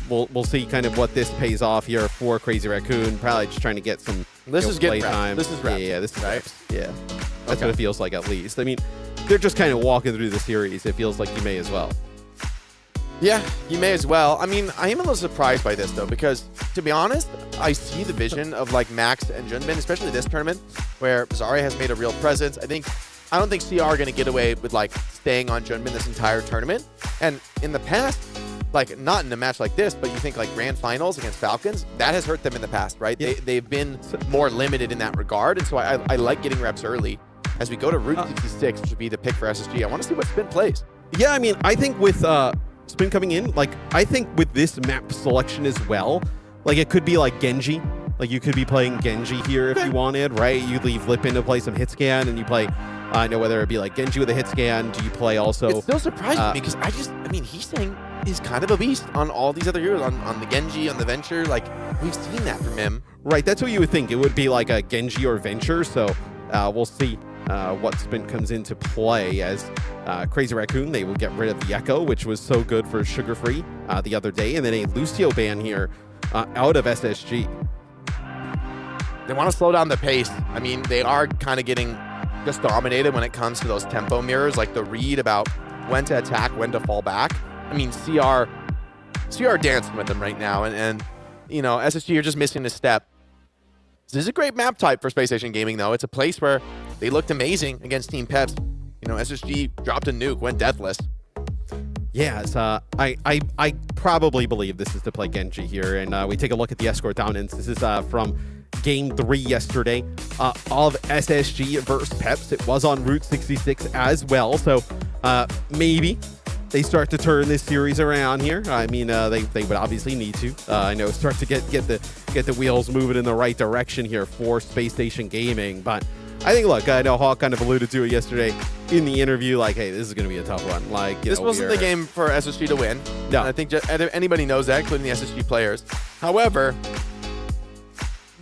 we'll see kind of what this pays off here for Crazy Raccoon. Probably just trying to get some. This is getting time. This is reps. Yeah, this is right. Reps. Yeah, that's what it feels like at least. I mean, they're just kind of walking through the series. It feels like you may as well. Yeah, you may as well. I mean, I am a little surprised by this though, because to be honest, I see the vision of like Max and Junbin, especially this tournament, where Zarya has made a real presence. I don't think CR are going to get away with like staying on Junbin this entire tournament. And in the past, like not in a match like this, but you think like grand finals against Falcons, that has hurt them in the past, right? Yeah. They've been more limited in that regard. And so I like getting reps early. As we go to Route 66, which would be the pick for SSG, I want to see what Spin plays. Yeah, I mean, I think with Spin coming in, like I think with this map selection as well, like it could be like Genji. Like you could be playing Genji here if you wanted, right? You leave Lipin to play some hit scan and you play, I know whether it be like Genji with a hit scan, do you play also... It's still surprising me because he's saying he's kind of a beast on all these other heroes, on the Genji, on the Venture. Like, we've seen that from him. Right, that's what you would think. It would be like a Genji or Venture, so we'll see what Spin comes into play as Crazy Raccoon. They will get rid of the Echo, which was so good for Sugar Free the other day, and then a Lucio ban here out of SSG. They want to slow down the pace. I mean, they are kind of getting just dominated when it comes to those tempo mirrors, like the read about when to attack, when to fall back. I mean, CR dancing with them right now, and you know, SSG are just missing a step. This is a great map type for Spacestation Gaming, though. It's a place where they looked amazing against Team Peps. You know, SSG dropped a nuke, went deathless. Yeah, it's, I probably believe this is to play Genji here, and we take a look at the escort dominance. This is from Game 3 yesterday of SSG versus Peps. It was on Route 66 as well, so maybe they start to turn this series around here. I mean, they would obviously need to. I know start to get the wheels moving in the right direction here for Spacestation Gaming. But I think, look, I know Hawk kind of alluded to it yesterday in the interview, like, hey, this is going to be a tough one. Like, this wasn't the game for SSG to win. No, and I think anybody knows that, including the SSG players. However,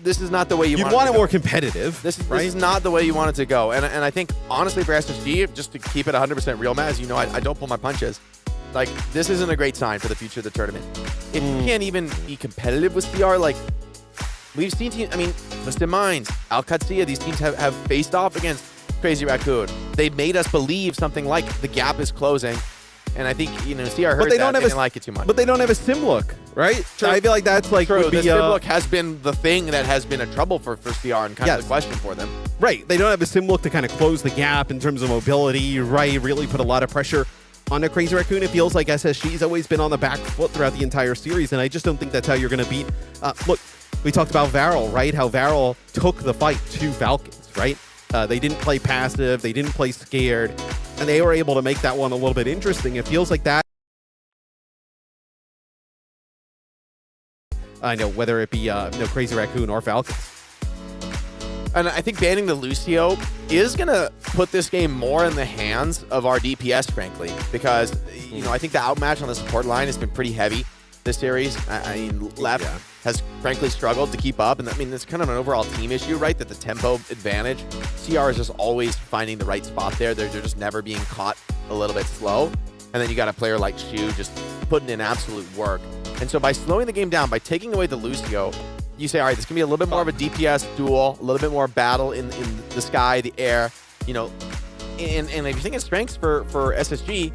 this is not the way you want it more competitive. This is not the way you want it to go. And I think, honestly, for SSG, just to keep it 100% real, Matt, as you know, I don't pull my punches. Like, this isn't a great sign for the future of the tournament. If you can't even be competitive with CR, like, we've seen teams, I mean, Twisted Minds, Al-Qadsiya, these teams have faced off against Crazy Raccoon. They made us believe something like the gap is closing. And I think, you know, CR heard that, they didn't like it too much. But they don't have a sim look, right? True. I feel like that's like... True, the sim look has been the thing that has been a trouble for CR and kind of the question for them. Right, they don't have a sim look to kind of close the gap in terms of mobility, right? Really put a lot of pressure on a Crazy Raccoon. It feels like SSG's always been on the back foot throughout the entire series, and I just don't think that's how you're going to beat... look, we talked about Varel, right? How Varel took the fight to Falcons, right? They didn't play passive, they didn't play scared, and they were able to make that one a little bit interesting. It feels like that. I know, whether it be Crazy Raccoon or Falcons. And I think banning the Lucio is going to put this game more in the hands of our DPS, frankly, because, you know, I think the outmatch on the support line has been pretty heavy this series. I mean, Left has frankly struggled to keep up, and I mean, it's kind of an overall team issue, right? That the tempo advantage, CR is just always finding the right spot there. They're just never being caught a little bit slow. And then you got a player like Shu just putting in absolute work. And so by slowing the game down, by taking away the Lucio, you say, all right, this can be a little bit more of a DPS duel, a little bit more battle in the sky, the air. you know, and if you think of strengths for SSG,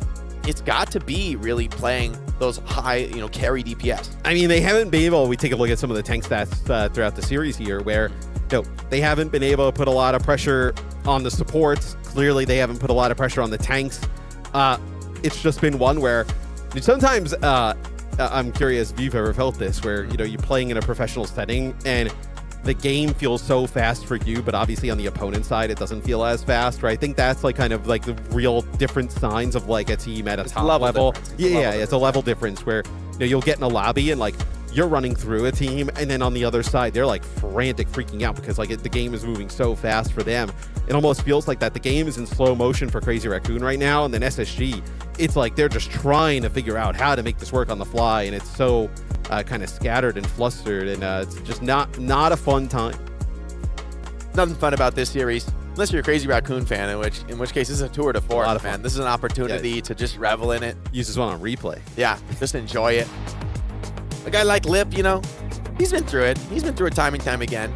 it's got to be really playing those high, you know, carry DPS. I mean, they haven't been able, we take a look at some of the tank stats throughout the series here, where they haven't been able to put a lot of pressure on the supports. Clearly, they haven't put a lot of pressure on the tanks. It's just been one where sometimes I'm curious if you've ever felt this, where, you know, you're playing in a professional setting and the game feels so fast for you, but obviously on the opponent side, it doesn't feel as fast, right? I think that's like kind of like the real different signs of like a team at a top level. Yeah, it's a level difference where, you know, you'll get in a lobby and like you're running through a team, and then on the other side, they're like frantic, freaking out because like the game is moving so fast for them. It almost feels like that the game is in slow motion for Crazy Raccoon right now, and then SSG, it's like they're just trying to figure out how to make this work on the fly, and it's so kind of scattered and flustered, and it's just not a fun time. Nothing fun about this series, unless you're a Crazy Raccoon fan, in which case this is a tour de force, man. This is an opportunity to just revel in it. Use this one on replay. Yeah, just enjoy it. A guy like Lip, you know, he's been through it. He's been through it time and time again.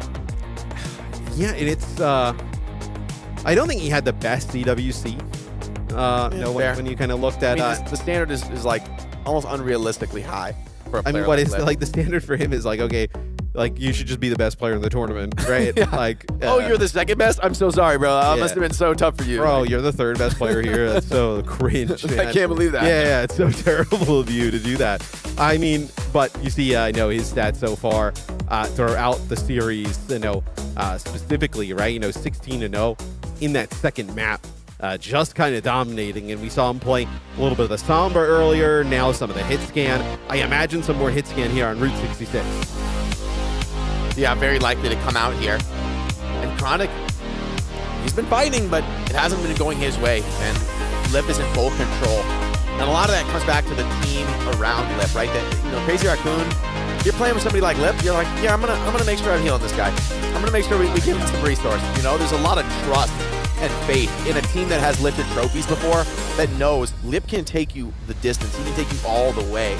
Yeah, and it's I don't think he had the best CWC. When you kind of looked at the standard is like almost unrealistically high for a player. I mean, what is like the standard for him is like, okay, like you should just be the best player in the tournament, right? Yeah. Like, oh, you're the second best? I'm so sorry, bro. That must have been so tough for you. Bro, you're the third best player here. That's so cringe, man. I can't believe that. Yeah, it's so terrible of you to do that. I mean, but you see, I know his stats so far throughout the series, you know, specifically, right? You know, 16-0 in that second map. Just kind of dominating, and we saw him play a little bit of the Sombra earlier, now some of the hit scan. I imagine some more hit scan here on Route 66. Yeah, very likely to come out here. And Chronic, he's been fighting, but it hasn't been going his way, and Lip is in full control. And a lot of that comes back to the team around Lip, right? That, you know, Crazy Raccoon, you're playing with somebody like Lip, you're like, yeah, I'm gonna make sure I'm healing this guy. I'm gonna make sure we give him some resources. You know, there's a lot of trust and faith in a team that has lifted trophies before, that knows Lip can take you the distance. He can take you all the way.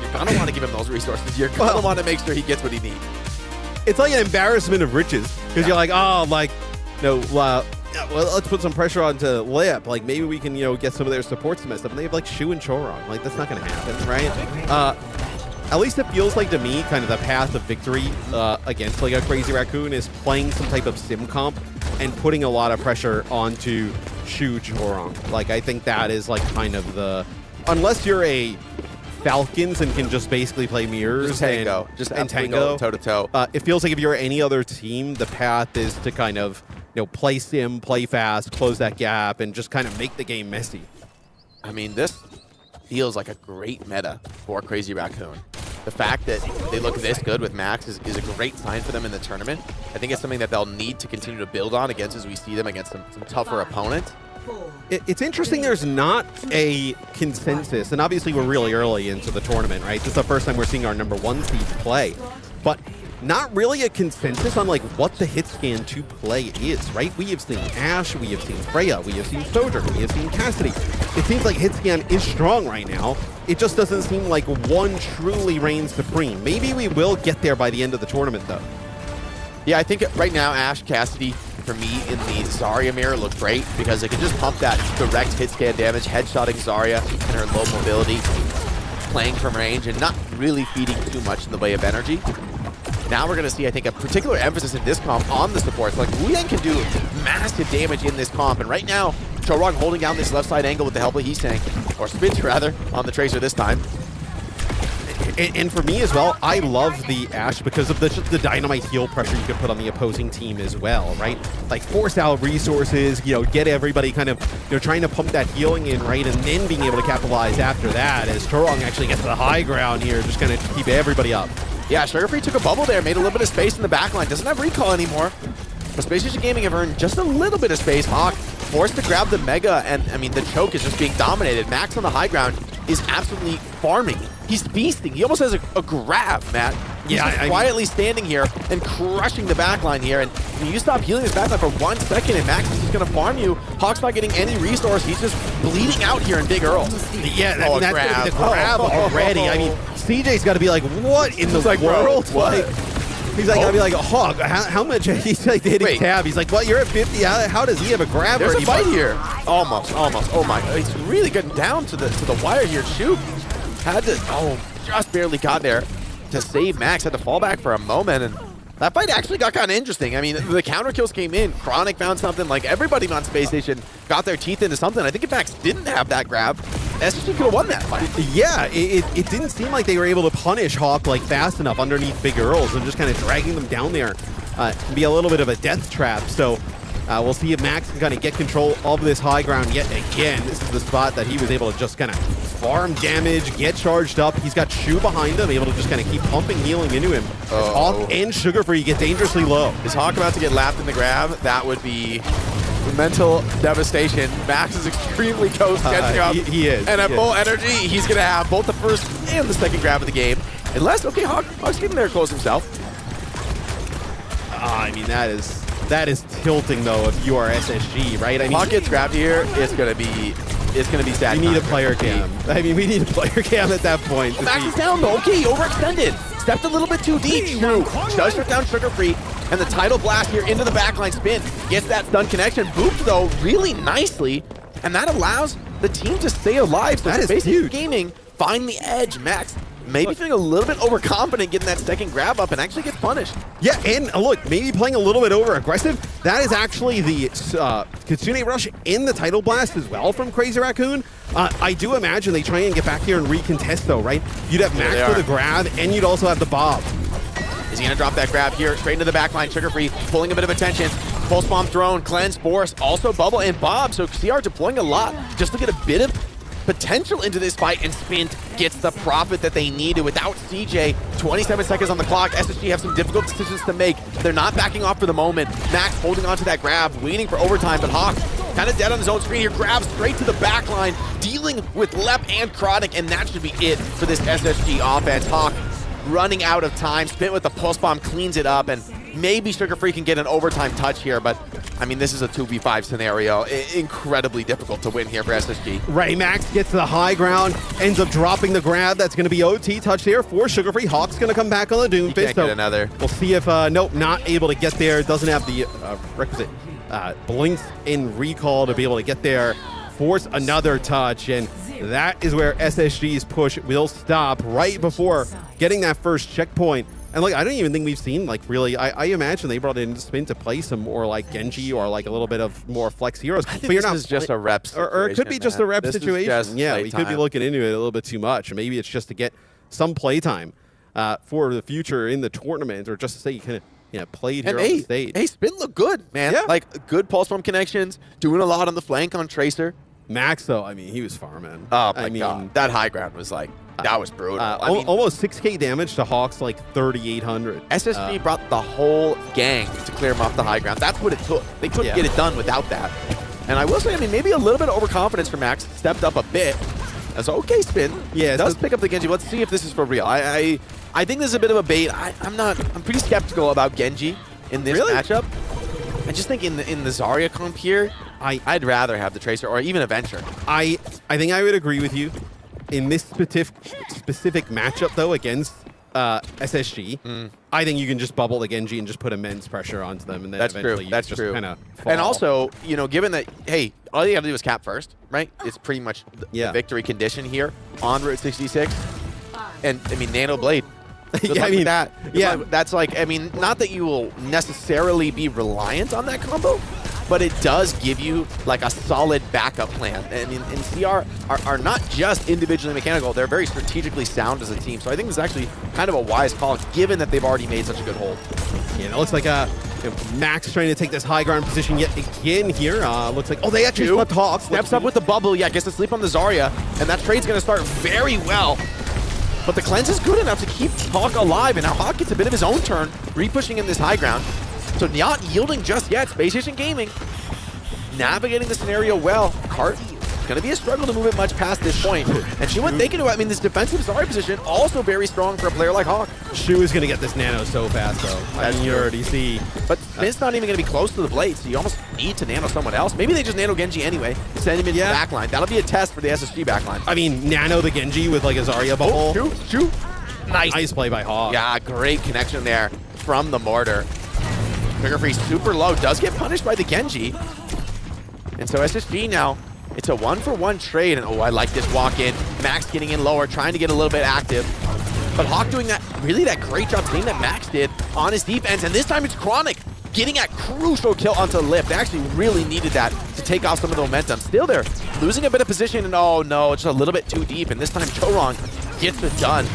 You're gonna want to give him those resources. You're gonna want to make sure he gets what he needs. It's like an embarrassment of riches, because you're like, oh, like, no, well, let's put some pressure onto Lip. Like, maybe we can, you know, get some of their supports to mess up. And they have like Shu and Chorong. Like, that's not gonna happen, right? At least it feels like to me, kind of the path of victory against like a Crazy Raccoon is playing some type of sim comp and putting a lot of pressure onto Shu Chorong. Like, I think that is like kind of the, unless you're a Falcons and can just basically play mirrors and tango toe to toe. It feels like if you're any other team, the path is to kind of, you know, play sim, play fast, close that gap, and just kind of make the game messy. I mean, this feels like a great meta for Crazy Raccoon. The fact that they look this good with Max is a great sign for them in the tournament. I think it's something that they'll need to continue to build on against as we see them against some tougher opponents. It's interesting there's not a consensus, and obviously we're really early into the tournament, right? This is the first time we're seeing our #1 seeds play, but not really a consensus on like what the hit scan to play is, right? We have seen Ashe, we have seen Freya, we have seen Sojourner, we have seen Cassidy. It seems like hit scan is strong right now. It just doesn't seem like one truly reigns supreme. Maybe we will get there by the end of the tournament, though. Yeah, I think right now Ashe, Cassidy, for me in the Zarya mirror look great because they can just pump that direct hit scan damage, headshotting Zarya and her low mobility, playing from range and not really feeding too much in the way of energy. Now we're going to see, I think, a particular emphasis in this comp on the supports. Like, Wu Yang can do massive damage in this comp, and right now, Chorong holding down this left side angle with the help of Heesang, or Spitz rather, on the Tracer this time. And for me as well, I love the Ashe because of the dynamite heal pressure you can put on the opposing team as well, right? Like, force out resources, you know, get everybody kind of, you know, trying to pump that healing in, right? And then being able to capitalize after that as Chorong actually gets to the high ground here, just kind of keep everybody up. Yeah, Sugarfree took a bubble there, made a little bit of space in the backline. Doesn't have recall anymore. But Spacestation Gaming have earned just a little bit of space. Hawk forced to grab the Mega, and I mean, the choke is just being dominated. Max on the high ground is absolutely farming. He's feasting. He almost has a grab, Matt. He's quietly standing here and crushing the backline here. And when you stop healing his backline for 1 second and Max is just going to farm you, Hawk's not getting any resource. He's just bleeding out here in Big Earl. Yeah, I mean, that's going to be the grab already. I mean, CJ's got to be like, what in the world? What? He's like, I'd be like, Hog, how much? He's like hitting Wait. tab. He's like, well, you're at 50. How does he have a grab? There's a already? fight here. Almost. Oh my. It's really getting down to the wire here. Shu had to, just barely got there to save Max. Had to fall back for a moment, and that fight actually got kind of interesting. I mean, the counter kills came in. Chronic found something. Like, everybody on Spacestation got their teeth into something. I think if Max didn't have that grab, SSG could have won that fight. Yeah, it didn't seem like they were able to punish Hawk like fast enough underneath Big Earls and just kind of dragging them down there can be a little bit of a death trap. So we'll see if Max can kind of get control of this high ground yet again. This is the spot that he was able to just kind of farm damage, get charged up. He's got Shu behind him, able to just kind of keep pumping healing into him. Hawk and Sugar Free get dangerously low. Is Hawk about to get lapped in the grab? That would be mental devastation. Max is extremely close catching up. He is. And at full energy, he's going to have both the first and the second grab of the game. Unless, okay, Hawk's getting there close himself. I mean, that is tilting, though, if you are SSG, right? I mean, Hawk gets grabbed here, it's going to be sad. We need a player cam. I mean, we need a player cam at that point. Max is down, though. Okay, overextended. Stepped a little bit too deep. True. Does shut down Sugar Free. And the tidal blast here into the backline spin. Gets that stun connection. Booped, though, really nicely. And that allows the team to stay alive. So that is basically huge. Gaming, find the edge. Max maybe feeling a little bit overconfident getting that second grab up and actually gets punished. Yeah, and look, maybe playing a little bit over aggressive. That is actually the Kitsune Rush in the Tidal Blast as well from Crazy Raccoon. I do imagine they try and get back here and recontest though, right? You'd have Max for the grab, and you'd also have the Bob. Is he gonna drop that grab here? Straight into the backline, Sugar Free, pulling a bit of attention. Pulse Bomb thrown, Cleanse, Boris, also Bubble and Bob. So CR deploying a lot just to get a bit of potential into this fight, and Spint gets the profit that they needed. Without CJ, 27 seconds on the clock. SSG have some difficult decisions to make. They're not backing off for the moment. Max holding on to that grab, waiting for overtime, but Hawk kind of dead on his own screen here. Grabs straight to the back line, dealing with Lep and Chronic, and that should be it for this SSG offense. Hawk running out of time. Spint with the Pulse Bomb cleans it up, and maybe Sugar Free can get an overtime touch here, but I mean, this is a 2v5 scenario. Incredibly difficult to win here for SSG. Right, Max gets to the high ground, ends up dropping the grab. That's going to be OT touch here for Sugar Free. Hawk's going to come back on the Doomfist. Can't get another. We'll see if, nope, not able to get there. Doesn't have the requisite blink and recall to be able to get there. Force another touch, and that is where SSG's push will stop right before getting that first checkpoint. And like, I don't even think we've seen like really. I imagine they brought in Spin to play some more like Genji or like a little bit of more flex heroes. I think but you're this not is just a rep situation, or it could be just a rep situation. Yeah, we could be time. looking into it a little bit too much. Maybe it's just to get some playtime for the future in the tournament, or just to say you kind of played here on the stage. Hey, Spin looked good, man. Yeah. Like good pulse bomb connections, doing a lot on the flank on Tracer. Max though, I mean, he was farming. Oh my god, that high ground was like, that was brutal. I mean, almost 6K damage to Hawk's like 3,800. SSG brought the whole gang to clear him off the high ground. That's what it took. They couldn't get it done without that. And I will say, I mean, maybe a little bit of overconfidence for Max. Stepped up a bit. That's okay, Spin. Yeah, does pick up the Genji. Let's see if this is for real. I think this is a bit of a bait. I'm pretty skeptical about Genji in this matchup. I just think in the Zarya comp here, I'd rather have the Tracer or even a Venture. I think I would agree with you. In this specific matchup, though, against SSG, I think you can just bubble the Genji and just put immense pressure onto them, and then eventually you just kind of fall. And also, you know, given that, hey, all you have to do is cap first, right? It's pretty much the victory condition here on Route 66. And, I mean, Nano Blade. Yeah, I mean, that's like, I mean, not that you will necessarily be reliant on that combo, but it does give you like a solid backup plan. I mean, and CR are not just individually mechanical, they're very strategically sound as a team. So I think this is actually kind of a wise call, given that they've already made such a good hold. Yeah, it looks like Max trying to take this high ground position yet again here. Looks like, they actually swept Hawk. Steps up with the bubble, gets to sleep on the Zarya, and that trade's gonna start very well. But the cleanse is good enough to keep Hawk alive, and now Hawk gets a bit of his own turn, re-pushing in this high ground. So not yielding just yet. Spacestation Gaming navigating the scenario well. Cart going to be a struggle to move it much past this point. And Shu went thinking about, I mean, this defensive Zarya position also very strong for a player like Hawk. Shu is going to get this nano so fast, though. I mean, you already see. But Spin's not even going to be close to the blade, so you almost need to nano someone else. Maybe they just nano Genji anyway, send him into the backline. That'll be a test for the SSG backline. I mean, nano the Genji with like a Zarya bubble. Shu. Nice play by Hawk. Yeah, great connection there. from the mortar. Trigger Free super low, does get punished by the Genji. And so SSG now, it's a 1-for-1 trade, and oh, I like this walk in. Max getting in lower, trying to get a little bit active. But Hawk doing that great job thing that Max did on his defense, and this time it's Chronic getting a crucial kill onto Lip. They actually really needed that to take off some of the momentum. Still they're losing a bit of position, and oh no, it's just a little bit too deep, and this time Chorong gets it done.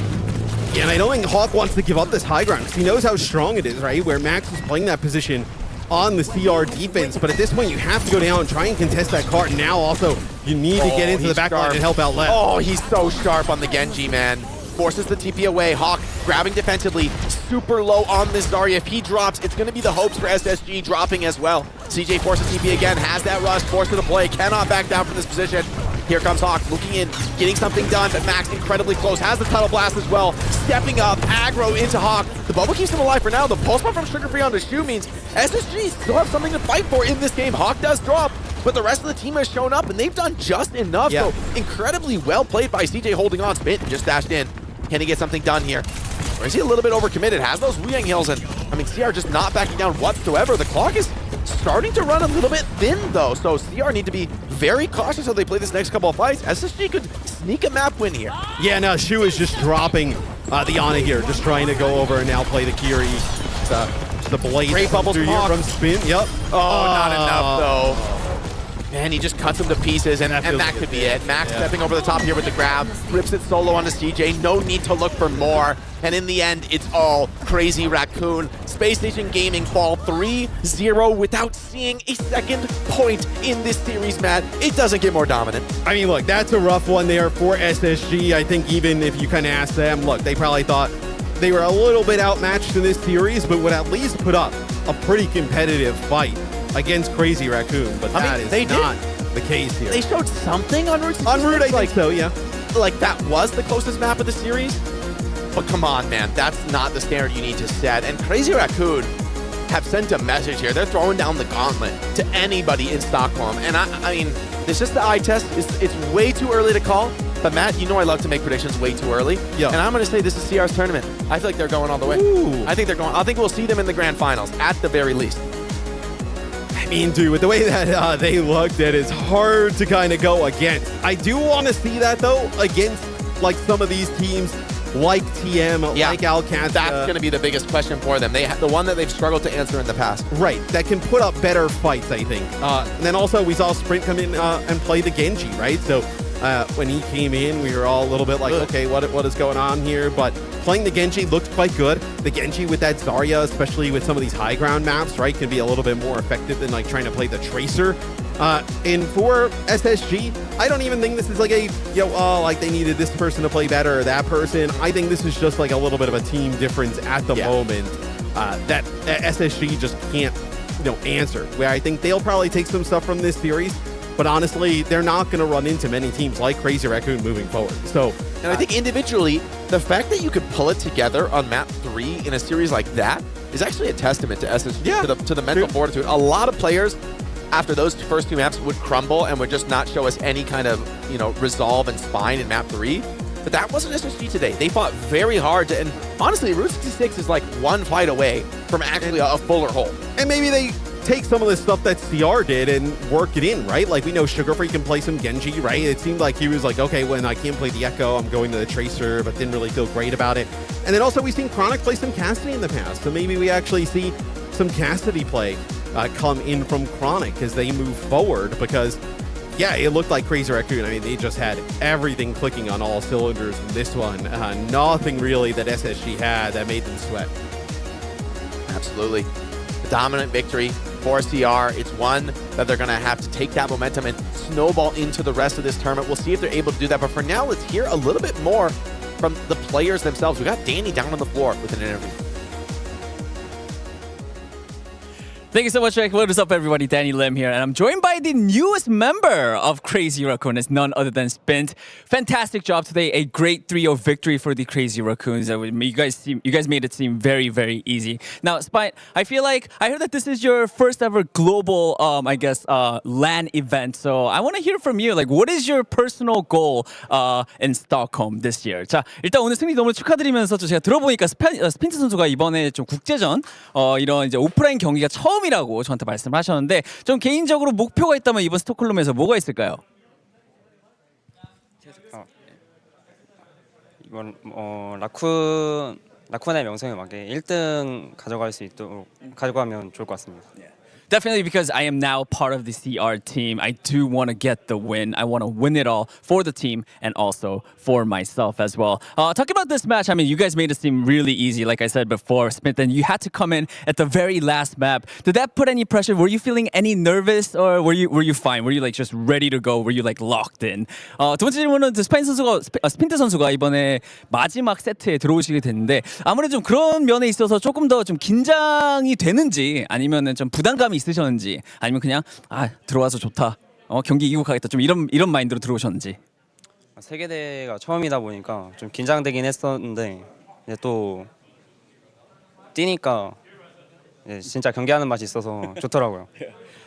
Yeah, and I don't think Hawk wants to give up this high ground because he knows how strong it is, right? Where Max is playing that position on the CR defense, but at this point you have to go down and try and contest that cart. Now also you need to get into the back line and help out left. Oh, he's so sharp on the Genji, man. Forces the TP away. Hawk grabbing defensively, super low on this Zarya. If he drops, it's going to be the hopes for SSG dropping as well. CJ forces TP again, has that rush, forced to the play, cannot back down from this position. Here comes Hawk, looking in, getting something done, but Max incredibly close, has the Tunnel Blast as well, stepping up, aggro into Hawk. The bubble keeps him alive for now. The pulse bomb from Sugar Free onto Shu means SSG still have something to fight for in this game. Hawk does drop, but the rest of the team has shown up, and they've done just enough. Yeah. So incredibly well played by CJ holding on. Spit just dashed in. Can he get something done here? Or is he a little bit overcommitted? Has those Wu Yang Hills, and I mean, CR just not backing down whatsoever. The clock is starting to run a little bit thin, though, so CR need to be very cautious how they play this next couple of fights. SSG could sneak a map win here. Yeah, no, Shu is just dropping the Ana here, just trying to go over and now play the Kiri. The blade Great bubbles through here from Spin. Yep. Oh, not enough, though. Man, he just cuts him to pieces, and that could be it. Max stepping over the top here with the grab, rips it solo onto CJ. No need to look for more. And in the end, it's all Crazy Raccoon. Spacestation Gaming fall 3-0 without seeing a second point in this series, Matt. It doesn't get more dominant. I mean, look, that's a rough one there for SSG. I think even if you kind of ask them, look, they probably thought they were a little bit outmatched in this series, but would at least put up a pretty competitive fight against Crazy Raccoon. But that is not the case here. They showed something on Route 66. On Route, I think so, yeah. Like, that was the closest map of the series. But come on, man, that's not the standard you need to set. And Crazy Raccoon have sent a message here. They're throwing down the gauntlet to anybody in Stockholm. And I mean, it's just the eye test. It's way too early to call. But Matt, you know I love to make predictions way too early. Yeah. And I'm going to say this is CR's tournament. I feel like they're going all the way. Ooh. I think they're going. I think we'll see them in the grand finals at the very least. I mean, dude, with the way that they looked, it is hard to kind of go against. I do want to see that, though, against, like, some of these teams like TM, like Alcant. That's going to be the biggest question for them. The one that they've struggled to answer in the past. Right, that can put up better fights, I think. And then also, we saw Sprint come in and play the Genji, right? So when he came in, we were all a little bit like, okay, what is going on here? But playing the Genji looked quite good. The Genji with that Zarya, especially with some of these high ground maps, right, can be a little bit more effective than like trying to play the Tracer. And for SSG, I don't even think this is like a, like they needed this person to play better or that person. I think this is just like a little bit of a team difference at the moment that SSG just can't, answer. Where I think they'll probably take some stuff from this series, but honestly, they're not going to run into many teams like Crazy Raccoon moving forward. So, and I think individually, the fact that you could pull it together on map 3 in a series like that is actually a testament to SSG, to the mental fortitude. A lot of players, after those first 2 maps, would crumble and would just not show us any kind of, resolve and spine in map 3. But that wasn't SSG today. They fought very hard to, and honestly, Route 66 is like one fight away from actually a fuller hold. And maybe they take some of the stuff that CR did and work it in, right? Like, we know Sugar Free can play some Genji, right? It seemed like he was like, okay, when I can't play the Echo, I'm going to the Tracer, but didn't really feel great about it. And then also we've seen Chronic play some Cassidy in the past, so maybe we actually see some Cassidy play come in from Chronic as they move forward, because yeah, it looked like Crazy Raccoon. I mean, they just had everything clicking on all cylinders in this one. Nothing really that SSG had that made them sweat. Absolutely. The dominant victory for CR. It's one that they're going to have to take that momentum and snowball into the rest of this tournament. We'll see if they're able to do that. But for now, let's hear a little bit more from the players themselves. We got Danny down on the floor with an interview. Thank you so much, Rick. What is up, everybody? Danny Lim here, and I'm joined by the newest member of Crazy Raccoon. It's none other than Spint. Fantastic job today. A great 3-0 victory for the Crazy Raccoons. You guys made it seem very, very easy. Now, Spint, I feel like I heard that this is your first ever global, LAN event. So I want to hear from you. Like, what is your personal goal in Stockholm this year? 자, 일단 오늘 승리 너무 축하드리면서 제가 들어보니까 스핀트 선수가 이번에 좀 국제전 이런 이제 오프라인 경기가 처음이라고 저한테 말씀하셨는데 좀 개인적으로 목표가 있다면 이번 스톡홀름에서 뭐가 있을까요? 이번 라쿤의 명성에 맞게 1등 가져갈 수 있도록 가져가면 좋을 것 같습니다. Definitely, because I am now part of the CR team. I do want to get the win. I want to win it all for the team and also for myself as well. Talking about this match, I mean, you guys made it seem really easy, like I said before, Smith, and you had to come in at the very last map. Did that put any pressure? Were you feeling any nervous, or were you fine? Were you like just ready to go? Were you like locked in? 두 번째 질문은 스핀트 선수가 이번에 마지막 세트에 들어오시게 됐는데 아무래도 좀 그런 면에 있어서 조금 더 좀 긴장이 되는지 아니면은 좀 부담감이 있으셨는지 아니면 그냥 들어와서 좋다 경기 이기고 가겠다 좀 이런 마인드로 들어오셨는지. 세계대회가 처음이다 보니까 좀 긴장되긴 했었는데 이제 또 뛰니까 진짜 경기하는 맛이 있어서 좋더라고요.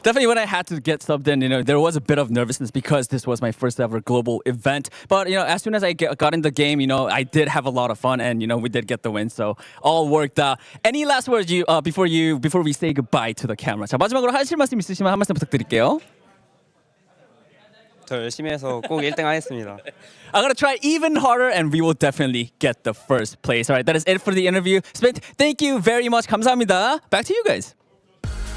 Definitely, when I had to get subbed in, there was a bit of nervousness because this was my first ever global event. But as soon as I got in the game, I did have a lot of fun, and we did get the win. So all worked out. Any last words before we say goodbye to the camera? 자, 마지막으로 하실 말씀 있으시면 한 말씀 부탁드릴게요. 더 열심히 해서 꼭 1등 하겠습니다. I'm gonna try even harder, and we will definitely get the first place. All right, that is it for the interview. Spent, thank you very much. 감사합니다. Back to you guys.